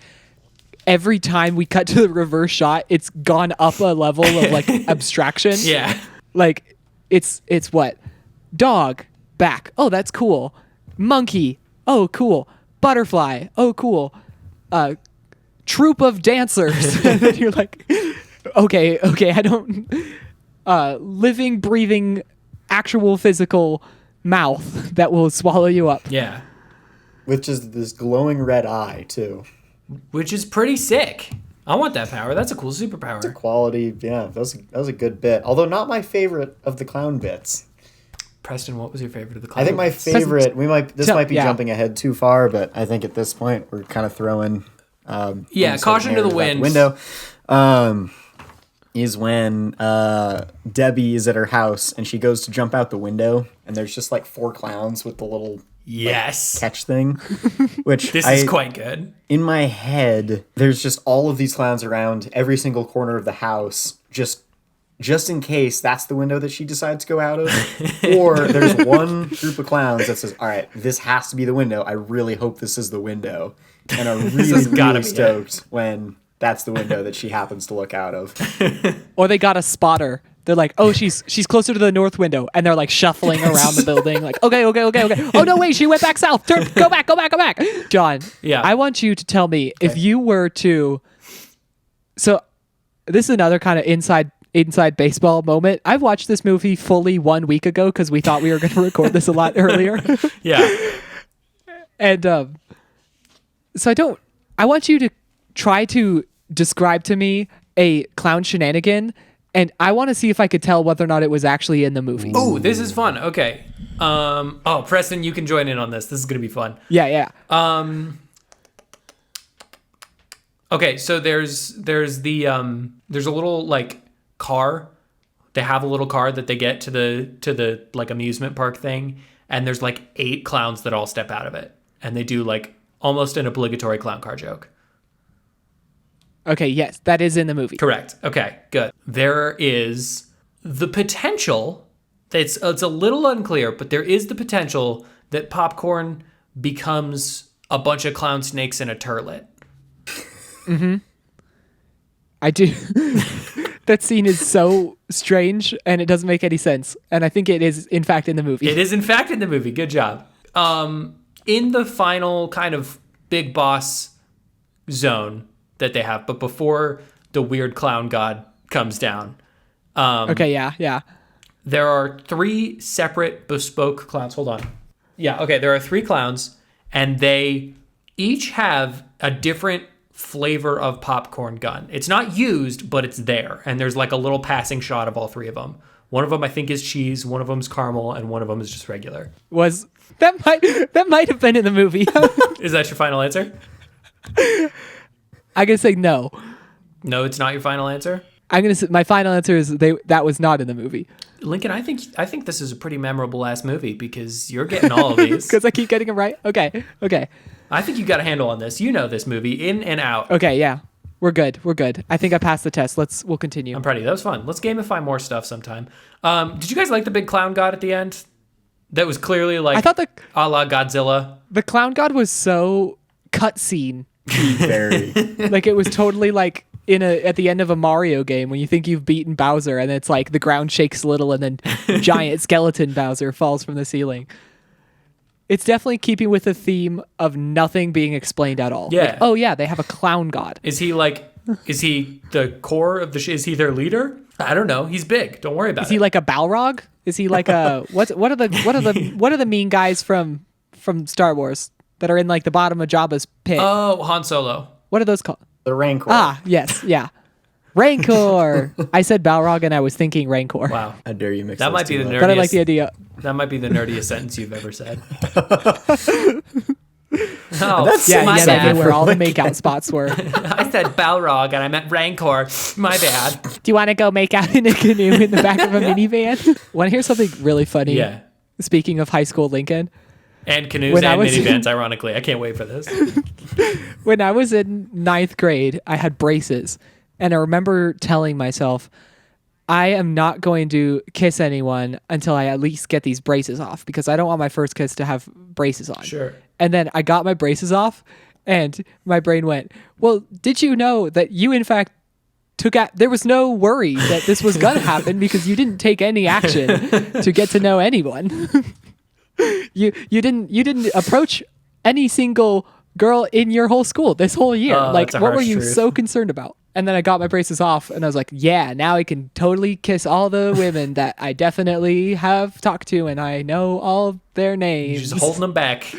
every time we cut to the reverse shot, it's gone up a level of like abstraction. Yeah. Like it's what? Dog, back. Oh, that's cool. Monkey. Oh, cool. Butterfly. Oh, cool. Troop of dancers. And then you're like, okay, I don't. Living, breathing, actual physical mouth that will swallow you up. Yeah. With just this glowing red eye, too. Which is pretty sick. I want that power. That's a cool superpower. Quality, yeah, that was a good bit. Although not my favorite of the clown bits. Preston, what was your favorite of the clown I think my bits? favorite, this might be yeah. jumping ahead too far, but I think at this point we're kind of throwing caution to the wind. Window. Is when Debbie is at her house and she goes to jump out the window and there's just like 4 clowns with the little Yes. catch thing, which This is quite good. In my head, there's just all of these clowns around every single corner of the house, just in case that's the window that she decides to go out of. Or there's one group of clowns that says, all right, this has to be the window. I really hope this is the window. And I'm really stoked when that's the window that she happens to look out of. Or they got a spotter. They're like, oh, she's closer to the north window, and they're like shuffling around the building, like, okay. Oh no, wait, she went back south. Go back. John, yeah, I want you to tell me if you were to. So, this is another kind of inside baseball moment. I've watched this movie fully 1 week ago because we thought we were going to record this a lot earlier. Yeah, and so I want you to try to describe to me a clown shenanigan. And I want to see if I could tell whether or not it was actually in the movie. Oh, this is fun. Okay. Preston, you can join in on this. This is going to be fun. Yeah. Okay, so there's a little like car. They have a little car that they get to the like amusement park thing, and there's like 8 clowns that all step out of it, and they do like almost an obligatory clown car joke. Okay, yes, that is in the movie. Correct. Okay, good. There is the potential, it's a little unclear, but there is the potential that Popcorn becomes a bunch of clown snakes in a turlet. Mm-hmm. I do. That scene is so strange, and it doesn't make any sense. And I think it is, in fact, in the movie. It is, in fact, in the movie. Good job. In the final kind of big boss zone that they have, but before the weird clown god comes down. Okay, yeah. There are 3 separate bespoke clowns. Hold on. Yeah, okay, there are 3 clowns, and they each have a different flavor of popcorn gun. It's not used, but it's there, and there's like a little passing shot of all 3 of them. One of them I think is cheese, one of them is caramel, and one of them is just regular. That might have been in the movie. Is that your final answer? I'm gonna say no. No, it's not your final answer? I'm gonna say my final answer is that was not in the movie. Lincoln, I think this is a pretty memorable last movie because you're getting all of these. Because I keep getting them right. Okay. I think you got a handle on this. You know this movie in and out. Okay, yeah. We're good. I think I passed the test. We'll continue. I'm proud of you. That was fun. Let's gamify more stuff sometime. Did you guys like the big clown god at the end? That was clearly like I thought a la Godzilla. The clown god was so cutscene. Very. Like it was totally like at the end of a Mario game when you think you've beaten Bowser and it's like the ground shakes a little and then giant skeleton Bowser falls from the ceiling. It's definitely keeping with the theme of nothing being explained at all. Yeah. Like, oh yeah, they have a clown god. Is he the core of is he their leader? I don't know. He's big. Don't worry about it. Is he like a Balrog? Is he like a what are the mean guys from Star Wars that are in like the bottom of Jabba's pit? Oh, Han Solo. What are those called? The Rancor. Ah, yes, yeah. Rancor. I said Balrog and I was thinking Rancor. Wow. How dare you mix That those might be two the up. nerdiest. But I like the idea. That might be the nerdiest sentence you've ever said. That's Yeah, my yeah, bad. they knew where all the makeout spots were. I said Balrog and I meant Rancor. My bad. Do you want to go make out in a canoe in the back of a minivan? Want to hear something really funny? Yeah. Speaking of high school Lincoln, And canoes When I and was- minivans, ironically. I can't wait for this. when I was in ninth grade, I had braces. And I remember telling myself, I am not going to kiss anyone until I at least get these braces off because I don't want my first kiss to have braces on. Sure. And then I got my braces off and my brain went, well, did you know that you in fact there was no worry that this was going to happen because you didn't take any action to get to know anyone. you didn't approach any single girl in your whole school this whole year. Like, that's a what were harsh you truth. so concerned about? And then I got my braces off and I was like, yeah, now I can totally kiss all the women that I definitely have talked to and I know all their names. Just holding them back.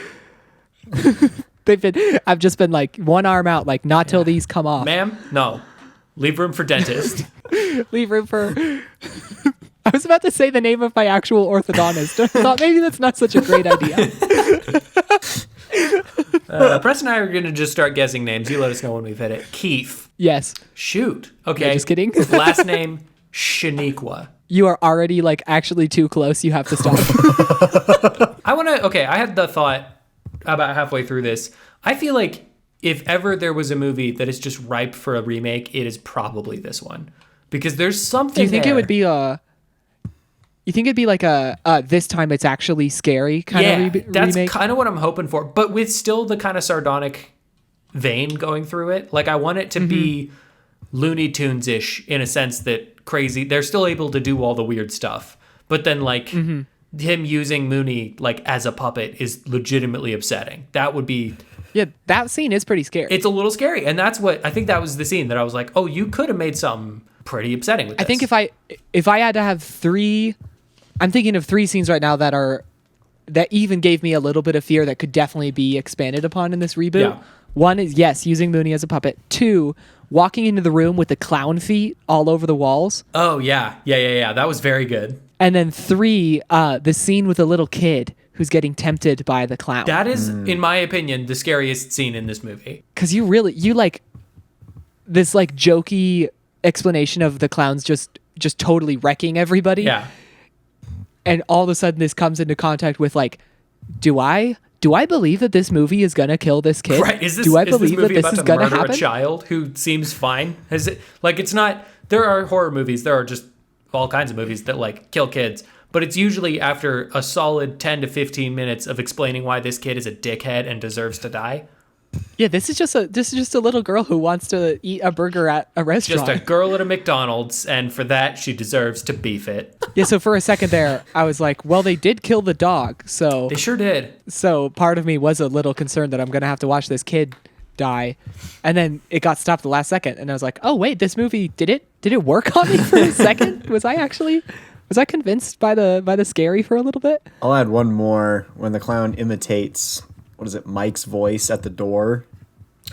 I've just been like one arm out, like not till these come off. Ma'am, no. Leave room for dentist. Leave room for. I was about to say the name of my actual orthodontist. I thought maybe that's not such a great idea. Press and I are going to just start guessing names. You let us know when we've hit it. Keith. Yes, Shoot. Okay. just kidding. Last name, Shaniqua. you are already like actually too close. You have to stop. I had the thought about halfway through this. I feel like if ever there was a movie that is just ripe for a remake, it is probably this one. Because there's something Do you think there. it would be a? You think it'd be like a this time it's actually scary kind of that's remake? kind of what I'm hoping for, but with still the kind of sardonic vein going through it. Like I want it to be Looney Tunes-ish in a sense that crazy. They're still able to do all the weird stuff, but then like him using Mooney like as a puppet is legitimately upsetting. That would be. Yeah, that scene is pretty scary. It's a little scary, and that's what I think. That was the scene that I was like, oh, you could have made something pretty upsetting with this. I think if I had to have three, I'm thinking of three scenes right now that even gave me a little bit of fear that could definitely be expanded upon in this reboot. Yeah. One is yes, using Mooney as a puppet. Two, walking into the room with the clown feet all over the walls. Oh yeah. That was very good. And then three, the scene with the little kid who's getting tempted by the clown. That is, in my opinion, the scariest scene in this movie. Because you like this like jokey explanation of the clowns just totally wrecking everybody. Yeah. And all of a sudden this comes into contact with like, do I believe that this movie is gonna kill this kid? Right? Do I believe that movie this about is to gonna murder happen? a child who seems fine? Has it like it's not? There are horror movies. There are just all kinds of movies that like kill kids, but it's usually after a solid 10 to 15 minutes of explaining why this kid is a dickhead and deserves to die. Yeah, this is just a little girl who wants to eat a burger at a restaurant. Just a girl at a McDonald's, and for that she deserves to beef it. Yeah, so for a second there, I was like, well, they did kill the dog, so They sure did. part of me was a little concerned that I'm gonna have to watch this kid die, and then it got stopped the last second, and I was like, oh wait, this movie did it work on me for a second? Was I convinced by the scary for a little bit? I'll add one more when the clown imitates, what is it, Mike's voice at the door.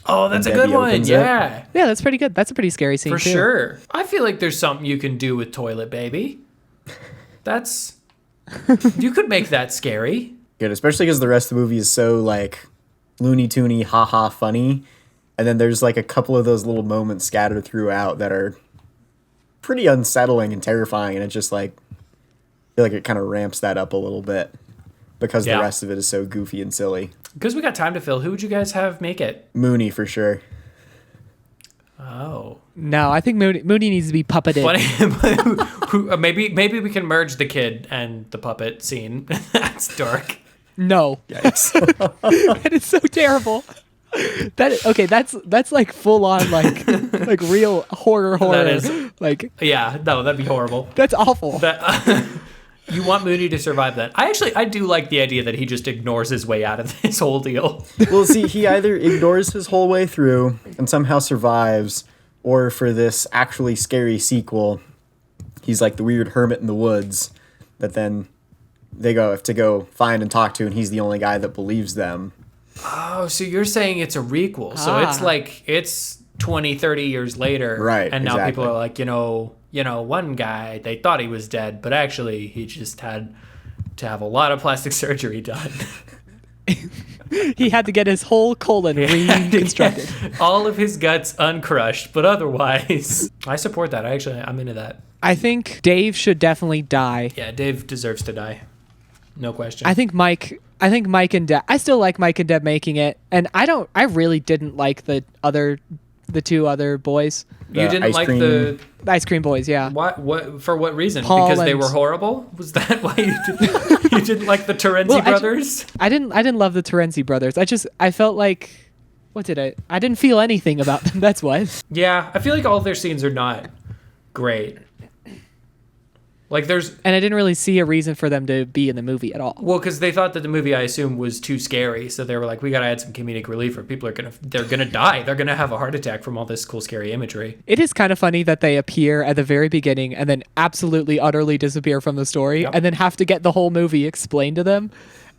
Oh, that's a And good Debbie one. opens it. Yeah, Yeah, that's pretty good. That's a pretty scary scene for too. sure. I feel like there's something you can do with Toilet Baby. That's you could make that scary. Good, especially because the rest of the movie is so like Looney Toony, haha, funny. And then there's like a couple of those little moments scattered throughout that are pretty unsettling and terrifying. And it just like, I feel like it kind of ramps that up a little bit because Yeah. the rest of it is so goofy and silly. Because we got time to fill, who would you guys have make it? Mooney for sure. Oh. No, I think Mooney needs to be puppeted. Maybe we can merge the kid and the puppet scene. That's dark. No, that is so terrible. That's like full on like real horror. That is- like Yeah, no, that'd be horrible. that's awful. That you want Mooney to survive that. I do like the idea that he just ignores his way out of this whole deal. Well, see, he either ignores his whole way through and somehow survives, or for this actually scary sequel, he's like the weird hermit in the woods that then they have to go find and talk to, and he's the only guy that believes them. Oh, so you're saying it's a requel. So it's like it's 20, 30 years later. Right, And now exactly. people are like, one guy, they thought he was dead, but actually he just had to have a lot of plastic surgery done. He had to get his whole colon reconstructed. All of his guts uncrushed, but otherwise, I support that. I'm into that. I think Dave should definitely die. Yeah, Dave deserves to die. No question. I think Mike and Deb. I still like Mike and Deb making it, and I really didn't like the two other boys, you didn't ice like cream. the ice cream boys. Yeah. what for what reason? Paul Because they and- were horrible? Was that why you didn't like the Terenzi Well, brothers? I didn't love the Terenzi brothers. I felt like, I didn't feel anything about them. That's what. Yeah, I feel like all of their scenes are not great. Like there's And I didn't really see a reason for them to be in the movie at all. well, because they thought that the movie, I assume, was too scary, so they were like, "We gotta add some comedic relief, or people they're gonna die. They're gonna have a heart attack from all this cool, scary imagery." It is kind of funny that they appear at the very beginning and then absolutely, utterly disappear from the story, Yep. and then have to get the whole movie explained to them,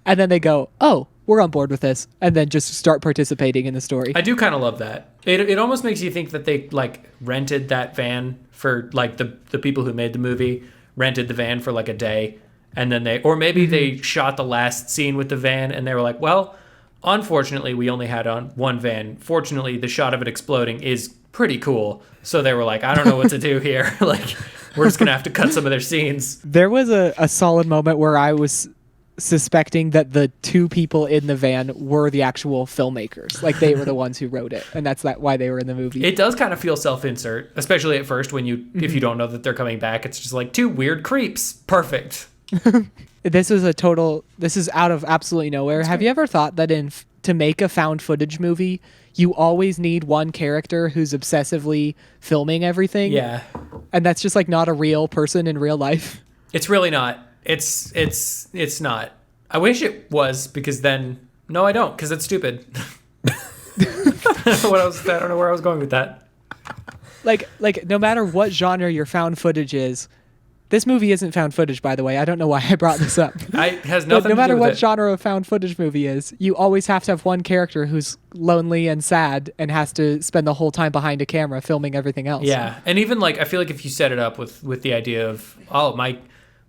and then they go, "Oh, we're on board with this," and then just start participating in the story. I do kind of love that. It almost makes you think that they like rented that van for like the people who made the movie rented the van for like a day, and then they shot the last scene with the van and they were like, well, unfortunately we only had on one van. Fortunately, the shot of it exploding is pretty cool. So they were like, I don't know what to do here. Like, we're just gonna have to cut some of their scenes. There was a solid moment where I was suspecting that the two people in the van were the actual filmmakers. Like, they were the ones who wrote it, and that's why they were in the movie. It does kind of feel self-insert, especially at first when if you don't know that they're coming back. It's just like two weird creeps. Perfect. This is out of absolutely nowhere. Have you ever thought that to make a found footage movie, you always need one character who's obsessively filming everything? Yeah. And that's just like not a real person in real life. It's really not. It's not. I wish it was, because then no, I don't, because it's stupid. I don't know where I was going with that. Like no matter what genre your found footage is, this movie isn't found footage, by the way. I don't know why I brought this up. It has But nothing no to matter do with what it. genre of found footage movie is, you always have to have one character who's lonely and sad and has to spend the whole time behind a camera filming everything else. Yeah, and even like I feel like if you set it up with the idea of, oh, my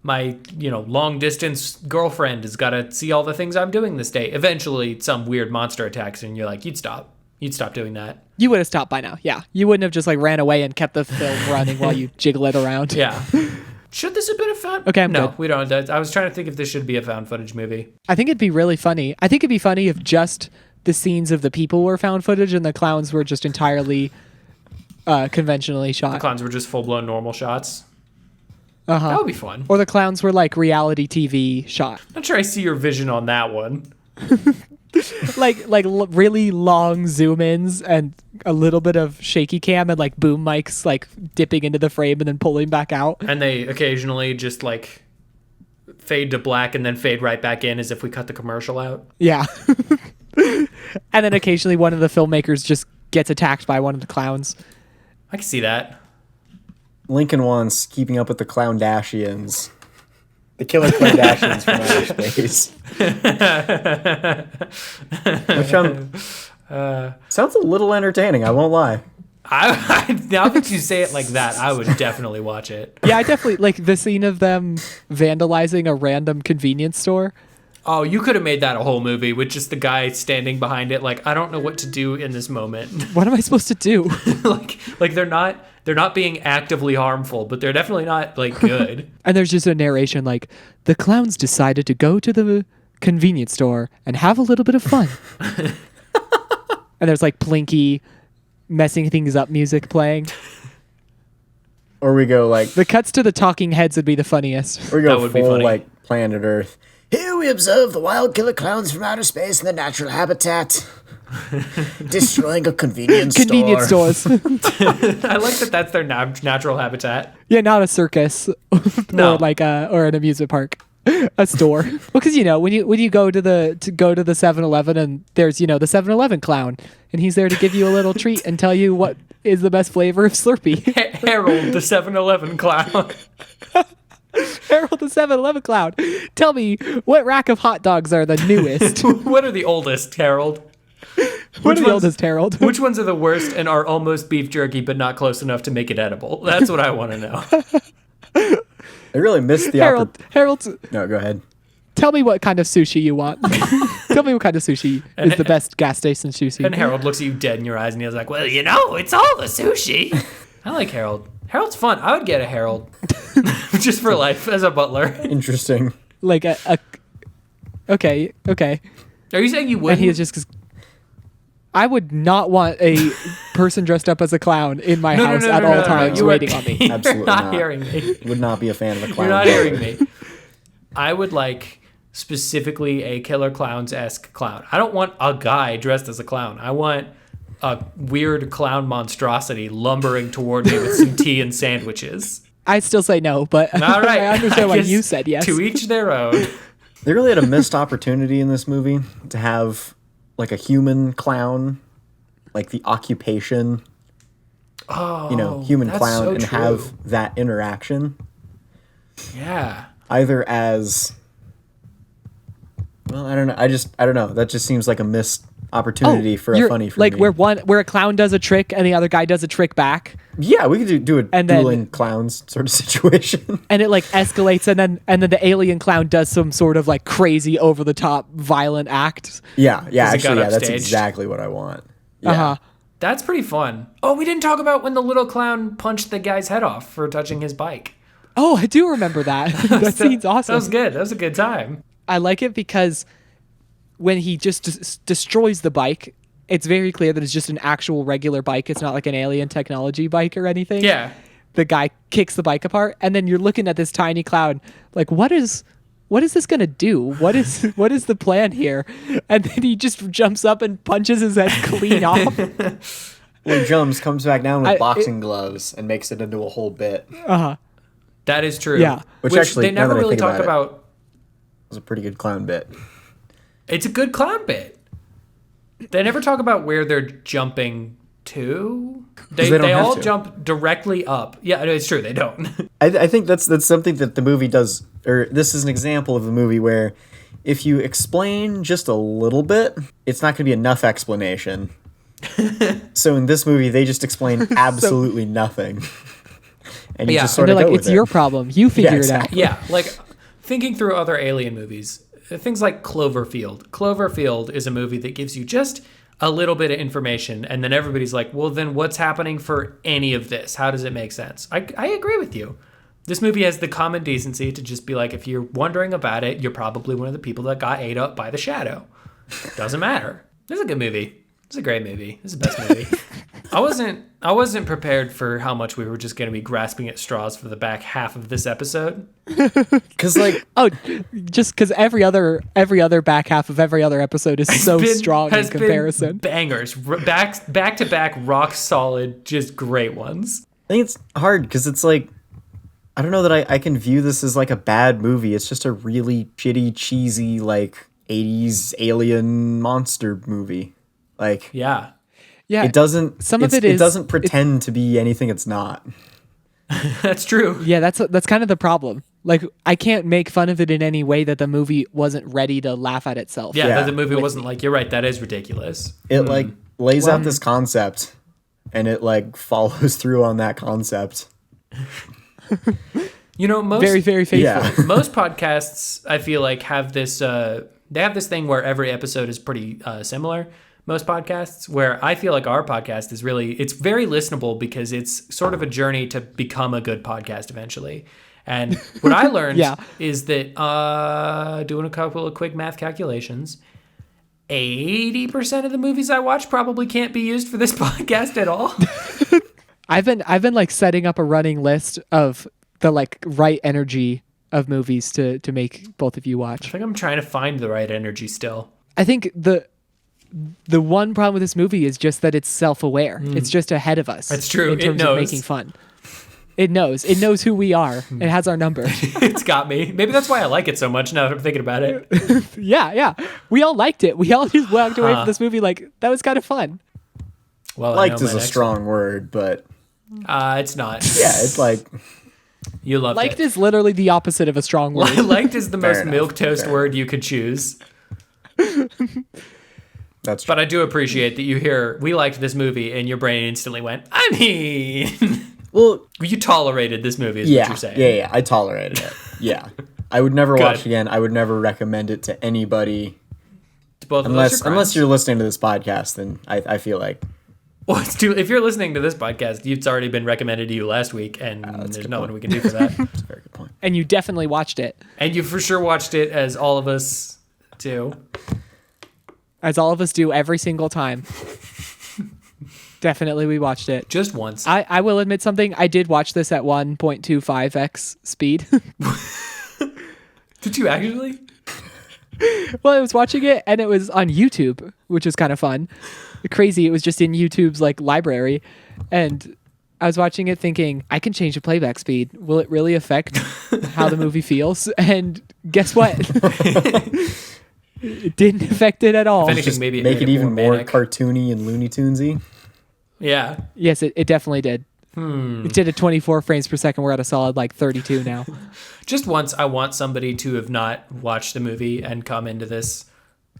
long distance girlfriend has got to see all the things I'm doing this day. Eventually, some weird monster attacks, and you're like, you'd stop doing that. You would have stopped by now. Yeah. You wouldn't have just like ran away and kept the film running while you jiggle it around. Yeah. Should this have been a found? Okay, I'm no, good. we don't. I was trying to think if this should be a found footage movie. I think it'd be really funny. I think it'd be funny if just the scenes of the people were found footage and the clowns were just entirely conventionally shot. Clowns were just full blown normal shots. Uh-huh. That would be fun. Or the clowns were like reality TV shot. Not sure I see your vision on that one. Really long zoom ins and a little bit of shaky cam and like boom mics like dipping into the frame and then pulling back out. And they occasionally just like fade to black and then fade right back in as if we cut the commercial out. Yeah. And then occasionally one of the filmmakers just gets attacked by one of the clowns. I can see that. Lincoln wants Keeping Up with the Clowndashians. The killer Clowndashians from outer space. Which sounds a little entertaining, I won't lie. Now that you say it like that, I would definitely watch it. Yeah, I definitely like the scene of them vandalizing a random convenience store. Oh, you could have made that a whole movie with just the guy standing behind it like, I don't know what to do in this moment. What am I supposed to do? like they're not being actively harmful, but they're definitely not like good. And there's just a narration like, the clowns decided to go to the convenience store and have a little bit of fun. And there's like plinky messing things up music playing. Or we go like The cuts to the talking heads would be the funniest. or we That go would be full funny. like Planet Earth. Here we observe the wild killer clowns from outer space in their natural habitat, destroying a convenience store. Stores. I like that that's their natural habitat. Yeah, not a circus. No. Or like or an amusement park. A store. Well, because when you go to the 7-Eleven and there's the 7-Eleven clown and he's there to give you a little treat and tell you what is the best flavor of Slurpee. Harold, the 7-Eleven clown. Harold the 7-Eleven clown. Tell me what rack of hot dogs are the newest. What are the oldest, Harold? What are the oldest, Harold? Which ones are the worst and are almost beef jerky but not close enough to make it edible? That's what I want to know. I really missed the Harold, No, go ahead. tell me what kind of sushi you want. Tell me what kind of sushi is the best gas station sushi. And Harold looks at you dead in your eyes and he's like, well, it's all the sushi. I like Harold. Harold's fun. I would get a Harold. Just for life as a butler. Interesting. Like okay. Are you saying you And wouldn't? he is just... I would not want a person dressed up as a clown in my house at all times You are- waiting on me. You're Absolutely not not. hearing me. Would not be a fan of a clown. You're not hearing me. I would like specifically a Killer Klowns-esque clown. I don't want a guy dressed as a clown. I want a weird clown monstrosity lumbering toward me with some tea and sandwiches. I'd still say no, but All right. I understand why guess you said yes. To each their own. They really had a missed opportunity in this movie to have like a human clown, like the occupation, human that's clown, so and true. have that interaction. Yeah. Either as, well, I don't know. I don't know. That just seems like a missed opportunity for a you're- funny for like me. where a clown does a trick and the other guy does a trick back, Yeah, we could do a And then- dueling clowns sort of situation. and it like escalates, and then the alien clown does some sort of like crazy over the top violent act. Yeah, Does it got actually, yeah, that's upstaged? exactly what I want. Yeah. Uh-huh. That's pretty fun. Oh, we didn't talk about when the little clown punched the guy's head off for touching his bike. Oh, I do remember that. That scene's awesome. That was good. That was a good time. I like it because when he just destroys the bike, it's very clear that it's just an actual regular bike. It's not like an alien technology bike or anything. Yeah. The guy kicks the bike apart, and then you're looking at this tiny clown like, what is this gonna do? What is the plan here? And then he just jumps up and punches his head clean off. When he jumps, comes back down with I- boxing gloves and makes it into a whole bit. It That is true. Yeah. Which actually, they now never that I really think talk about it- about. was a pretty good clown bit. It's a good clown bit. They never talk about where they're jumping to. they don't They have all to. jump directly up. Yeah, it's true. They don't. I think that's something that the movie does, or this is an example of a movie where if you explain just a little bit, it's not going to be enough explanation. So in this movie, they just explain absolutely nothing. And you Yeah. just And sort they're of like, go it's with your it. problem. You figure exactly. it out. Yeah, like thinking through other alien movies, things like Cloverfield. Cloverfield is a movie that gives you just a little bit of information, and then everybody's like, well, then what's happening for any of this? How does it make sense? I agree with you. This movie has the common decency to just be like, if you're wondering about it, you're probably one of the people that got ate up by the shadow. Doesn't matter. This is a good movie. It's a great movie. This is the best movie. I wasn't prepared for how much we were just going to be grasping at straws for the back half of this episode. Because, like, Oh, just because every other back half of every other episode is so strong in Has been comparison. bangers, back to back, rock solid, just great ones. I think it's hard because it's like, I don't know that I can view this as like a bad movie. It's just a really shitty, cheesy, like 80s alien monster movie. Like, Yeah. Yeah, it doesn't, it doesn't it's- pretend to be anything it's not. That's true. Yeah, that's kind of the problem. Like, I can't make fun of it in any way that the movie wasn't ready to laugh at itself. Yeah, Yeah. the movie wasn't like, you're right, that is ridiculous. It like lays out this concept and it like follows through on that concept. You know, most Very, very faithful. Yeah. most podcasts, I feel like, have this they have this thing where every episode is pretty similar. Most podcasts, where I feel like our podcast is really, it's very listenable because it's sort of a journey to become a good podcast eventually. And what I learned Yeah. is that doing a couple of quick math calculations, 80% of the movies I watch probably can't be used for this podcast at all. I've been like setting up a running list of the like right energy of movies to make both of you I watch. think I'm trying to find the right energy still. I think the one problem with this movie is just that it's self-aware. It's just ahead of us. That's true. In It terms of knows. making fun. It knows who we are. It has our number. It's got me. Maybe that's why I like it so much now that I'm thinking about it. Yeah. We all liked it. We all just walked away from this movie like that was kind of fun. Well, I Liked know is my a next strong word, but one. It's not. yeah, it's like, You loved Liked it. is literally the opposite of a strong word. Liked is the most enough. milquetoast Fair word you could choose. That's true. But I do appreciate that you hear, we liked this movie, and your brain instantly went, I mean, Well, you tolerated this movie is yeah, what you're saying. yeah, I tolerated it. Yeah. I would never watch it again. I would never recommend it to anybody. Both of us are Unless you're listening to this podcast, then I feel like. Well, if you're listening to this podcast, it's already been recommended to you last week, and there's nothing we can do for that. That's a very good point. And you definitely watched it. And you for sure watched it, as all of us do. As all of us do every single time. Definitely we watched it. Just once. I will admit something. I did watch this at 1.25x speed. Did you actually? Well, I was watching it and it was on YouTube, which was kind of fun. Crazy. It was just in YouTube's like library. And I was watching it thinking, I can change the playback speed. Will it really affect how the movie feels? And guess what? It didn't affect it at all. If anything, maybe it Make made it even more manic. cartoony and Looney Tunesy. Yeah. Yes, it definitely did. It did at 24 frames per second. We're at a solid like 32 now. Just once, I want somebody to have not watched the movie and come into this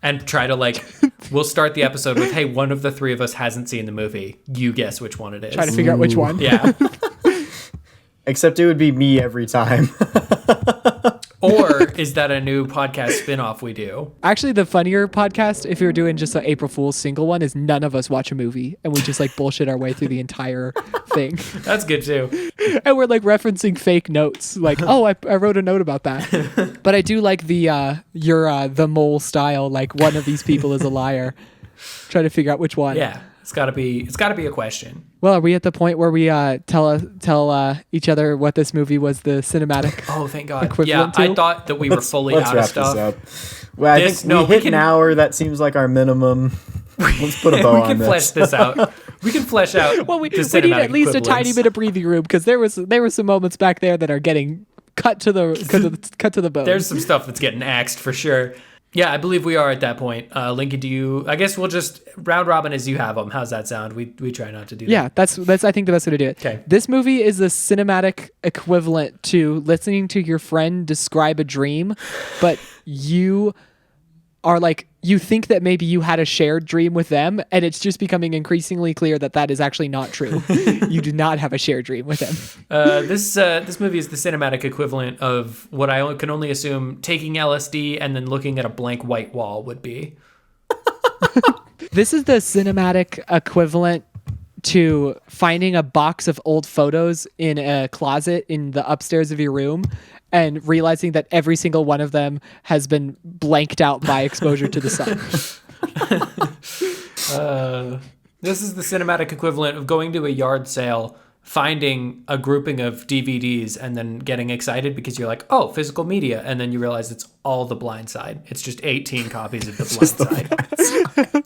and try to like, we'll start the episode with, hey, one of the three of us hasn't seen the movie. You guess which one it is. Try to figure out which one. Yeah. Except it would be me every time. Or is that a new podcast spinoff we do? Actually, the funnier podcast, if you're doing just an April Fool's single one, is none of us watch a movie and we just like bullshit our way through the entire thing. That's good too. And we're like referencing fake notes. Like, oh, I wrote a note about that. But I do like the the mole style. Like one of these people is a liar. Try to figure out which one. Yeah. It's gotta be a question. Well, are we at the point where we tell each other what this movie was the cinematic? Oh, thank God. Equivalent Yeah, to? I thought that we were fully Let's out wrap of stuff. this up. Well, I think we hit an hour. That seems like our minimum. Let's put a bow we on can this. flesh this out. We can flesh out. Well, we the need cinematic at least a tiny equivalents. bit of breathing room because there were some moments back there that are getting cut to the bone. There's some stuff that's getting axed for sure. Yeah, I believe we are at that point. Lincoln, do you? I guess we'll just round robin as you have them. How's that sound? We try not to do that. Yeah, that's I think the best way to do it. Okay. This movie is the cinematic equivalent to listening to your friend describe a dream, but you are like, you think that maybe you had a shared dream with them, and it's just becoming increasingly clear that that is actually not true. You do not have a shared dream with them. This movie is the cinematic equivalent of what I can only assume taking LSD and then looking at a blank white wall would be. This is the cinematic equivalent to finding a box of old photos in a closet in the upstairs of your room and realizing that every single one of them has been blanked out by exposure to the sun. This is the cinematic equivalent of going to a yard sale, finding a grouping of DVDs, and then getting excited because you're like, oh, physical media. And then you realize it's all The Blind Side. It's just 18 copies of The Blind Side.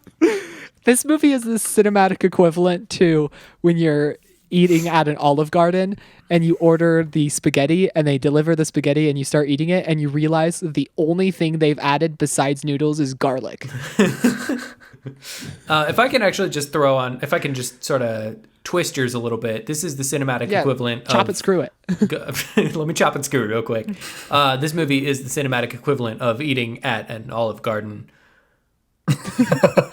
This movie is the cinematic equivalent to when you're eating at an Olive Garden and you order the spaghetti and they deliver the spaghetti and you start eating it and you realize that the only thing they've added besides noodles is garlic. If I can actually just throw on, if I can just sort of twist yours a little bit, this is the cinematic equivalent chop of... it, screw it. Let me chop and screw it real quick. This movie is the cinematic equivalent of eating at an Olive Garden.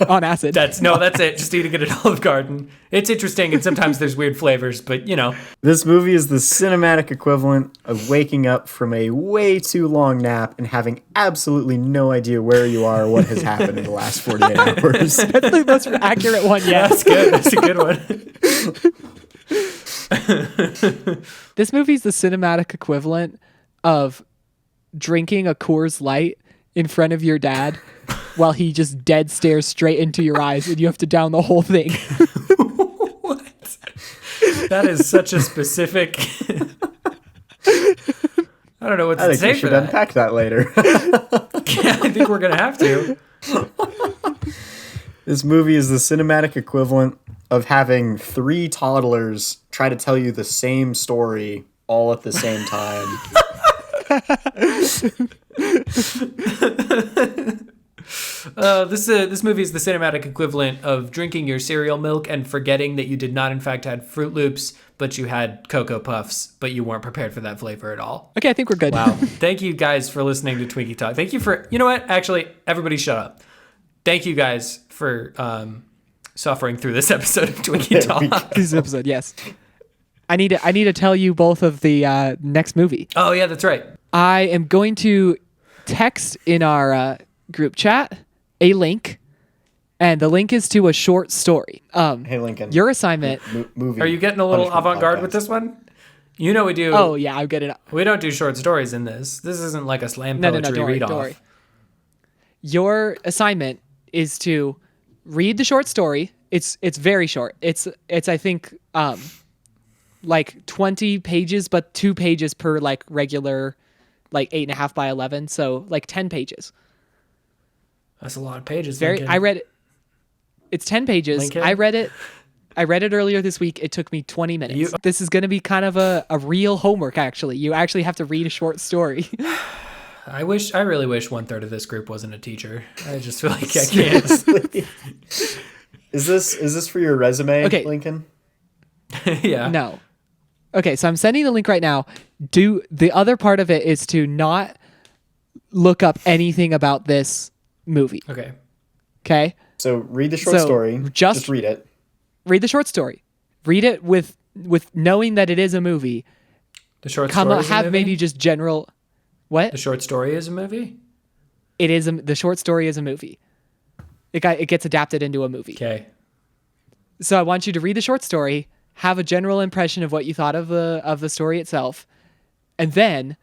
On acid. That's it. Just eating at an Olive Garden. It's interesting, and sometimes there's weird flavors, but you know. This movie is the cinematic equivalent of waking up from a way too long nap and having absolutely no idea where you are or what has happened in the last 48 hours. That's the most accurate one yet. That's good. That's a good one. This movie's the cinematic equivalent of drinking a Coors Light in front of your dad while he just dead stares straight into your eyes and you have to down the whole thing. What? That is such a specific... I don't know what to I think say we for should that. unpack that later. Yeah, I think we're going to have to. This movie is the cinematic equivalent of having 3 toddlers try to tell you the same story all at the same time. This movie is the cinematic equivalent of drinking your cereal milk and forgetting that you did not in fact had Fruit Loops, but you had Cocoa Puffs, but you weren't prepared for that flavor at all. Okay, I think we're good. Wow. Thank you guys for listening to Twinkie Talk. Thank you for, you know what? Actually, everybody shut up. thank you guys for suffering through this episode of Twinkie Talk. This episode, yes. I need to tell you both of the next movie. Oh yeah, that's right. I am going to text in our group chat a link, and the link is to a short story. Hey, Lincoln. Your assignment. Movie. Are you getting a little punishment avant-garde podcast. with this one? You know we do. Oh yeah, I'm getting it. We don't do short stories in this. This isn't like a slam No, poetry don't worry, read-off. don't worry. Your assignment is to read the short story. It's very short. It's I think like 20 pages, but 2 pages per like regular, like 8.5 by 11. So like 10 pages. That's a lot of pages. Very. Lincoln. I read it. It's 10 pages. Lincoln? I read it earlier this week. It took me 20 minutes. This is going to be kind of a real homework, actually. You actually have to read a short story. I really wish 1/3 of this group wasn't a teacher. I just feel like I can't. Is this for your resume, Okay. Lincoln? Yeah. No. Okay, so I'm sending the link right now. The other part of it is to not look up anything about this movie. Okay. Okay? So read the short So, story. just- Just read it. Read the short story. Read it with knowing that it is a movie. The short story is a Have movie? maybe just general. What? The short story is a movie? It is the short story is a movie. It gets adapted into a movie. Okay. So I want you to read the short story, have a general impression of what you thought of the story itself, and then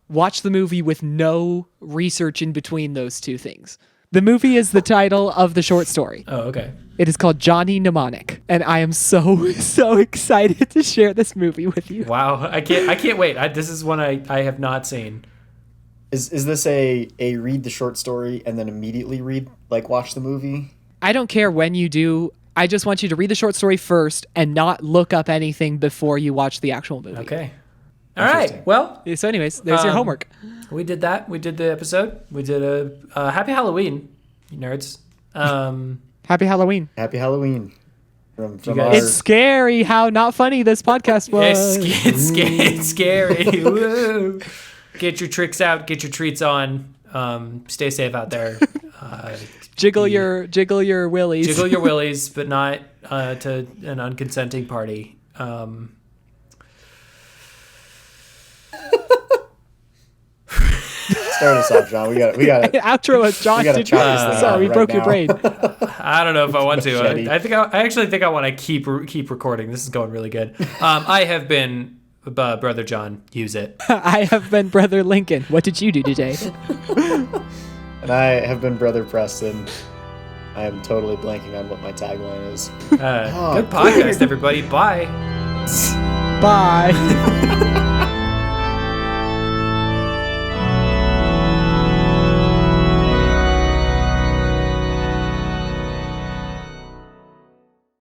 watch the movie with no research in between those two things. The movie is the title of the short story. Oh, okay. It is called Johnny Mnemonic, and I am so excited to share this movie with you. Wow. I can't wait. This is one I have not seen. Is this a read the short story and then immediately watch the movie? I don't care when you do. I just want you to read the short story first and not look up anything before you watch the actual movie. Okay. All right. Well, So anyways, there's your homework. we did that. We did the episode. We did a Happy Halloween, you nerds. Happy Halloween. Happy Halloween. From guys- our, It's scary how not funny this podcast was. It's scary. Woo. Get your tricks out. Get your treats on. Stay safe out there. Jiggle your willies. Jiggle your willies, but not to an unconsenting party. start us off, John. We got Outro us, John. We gotta Did you? chop this thing Sorry, we out broke right your now. brain. I don't know if I want to. Machete. I actually think I want to keep recording. This is going really good. I have been Brother John. Use it. I have been Brother Lincoln. What did you do today? And I have been Brother Preston. I am totally blanking on what my tagline is. Good podcast, everybody. Bye. Bye.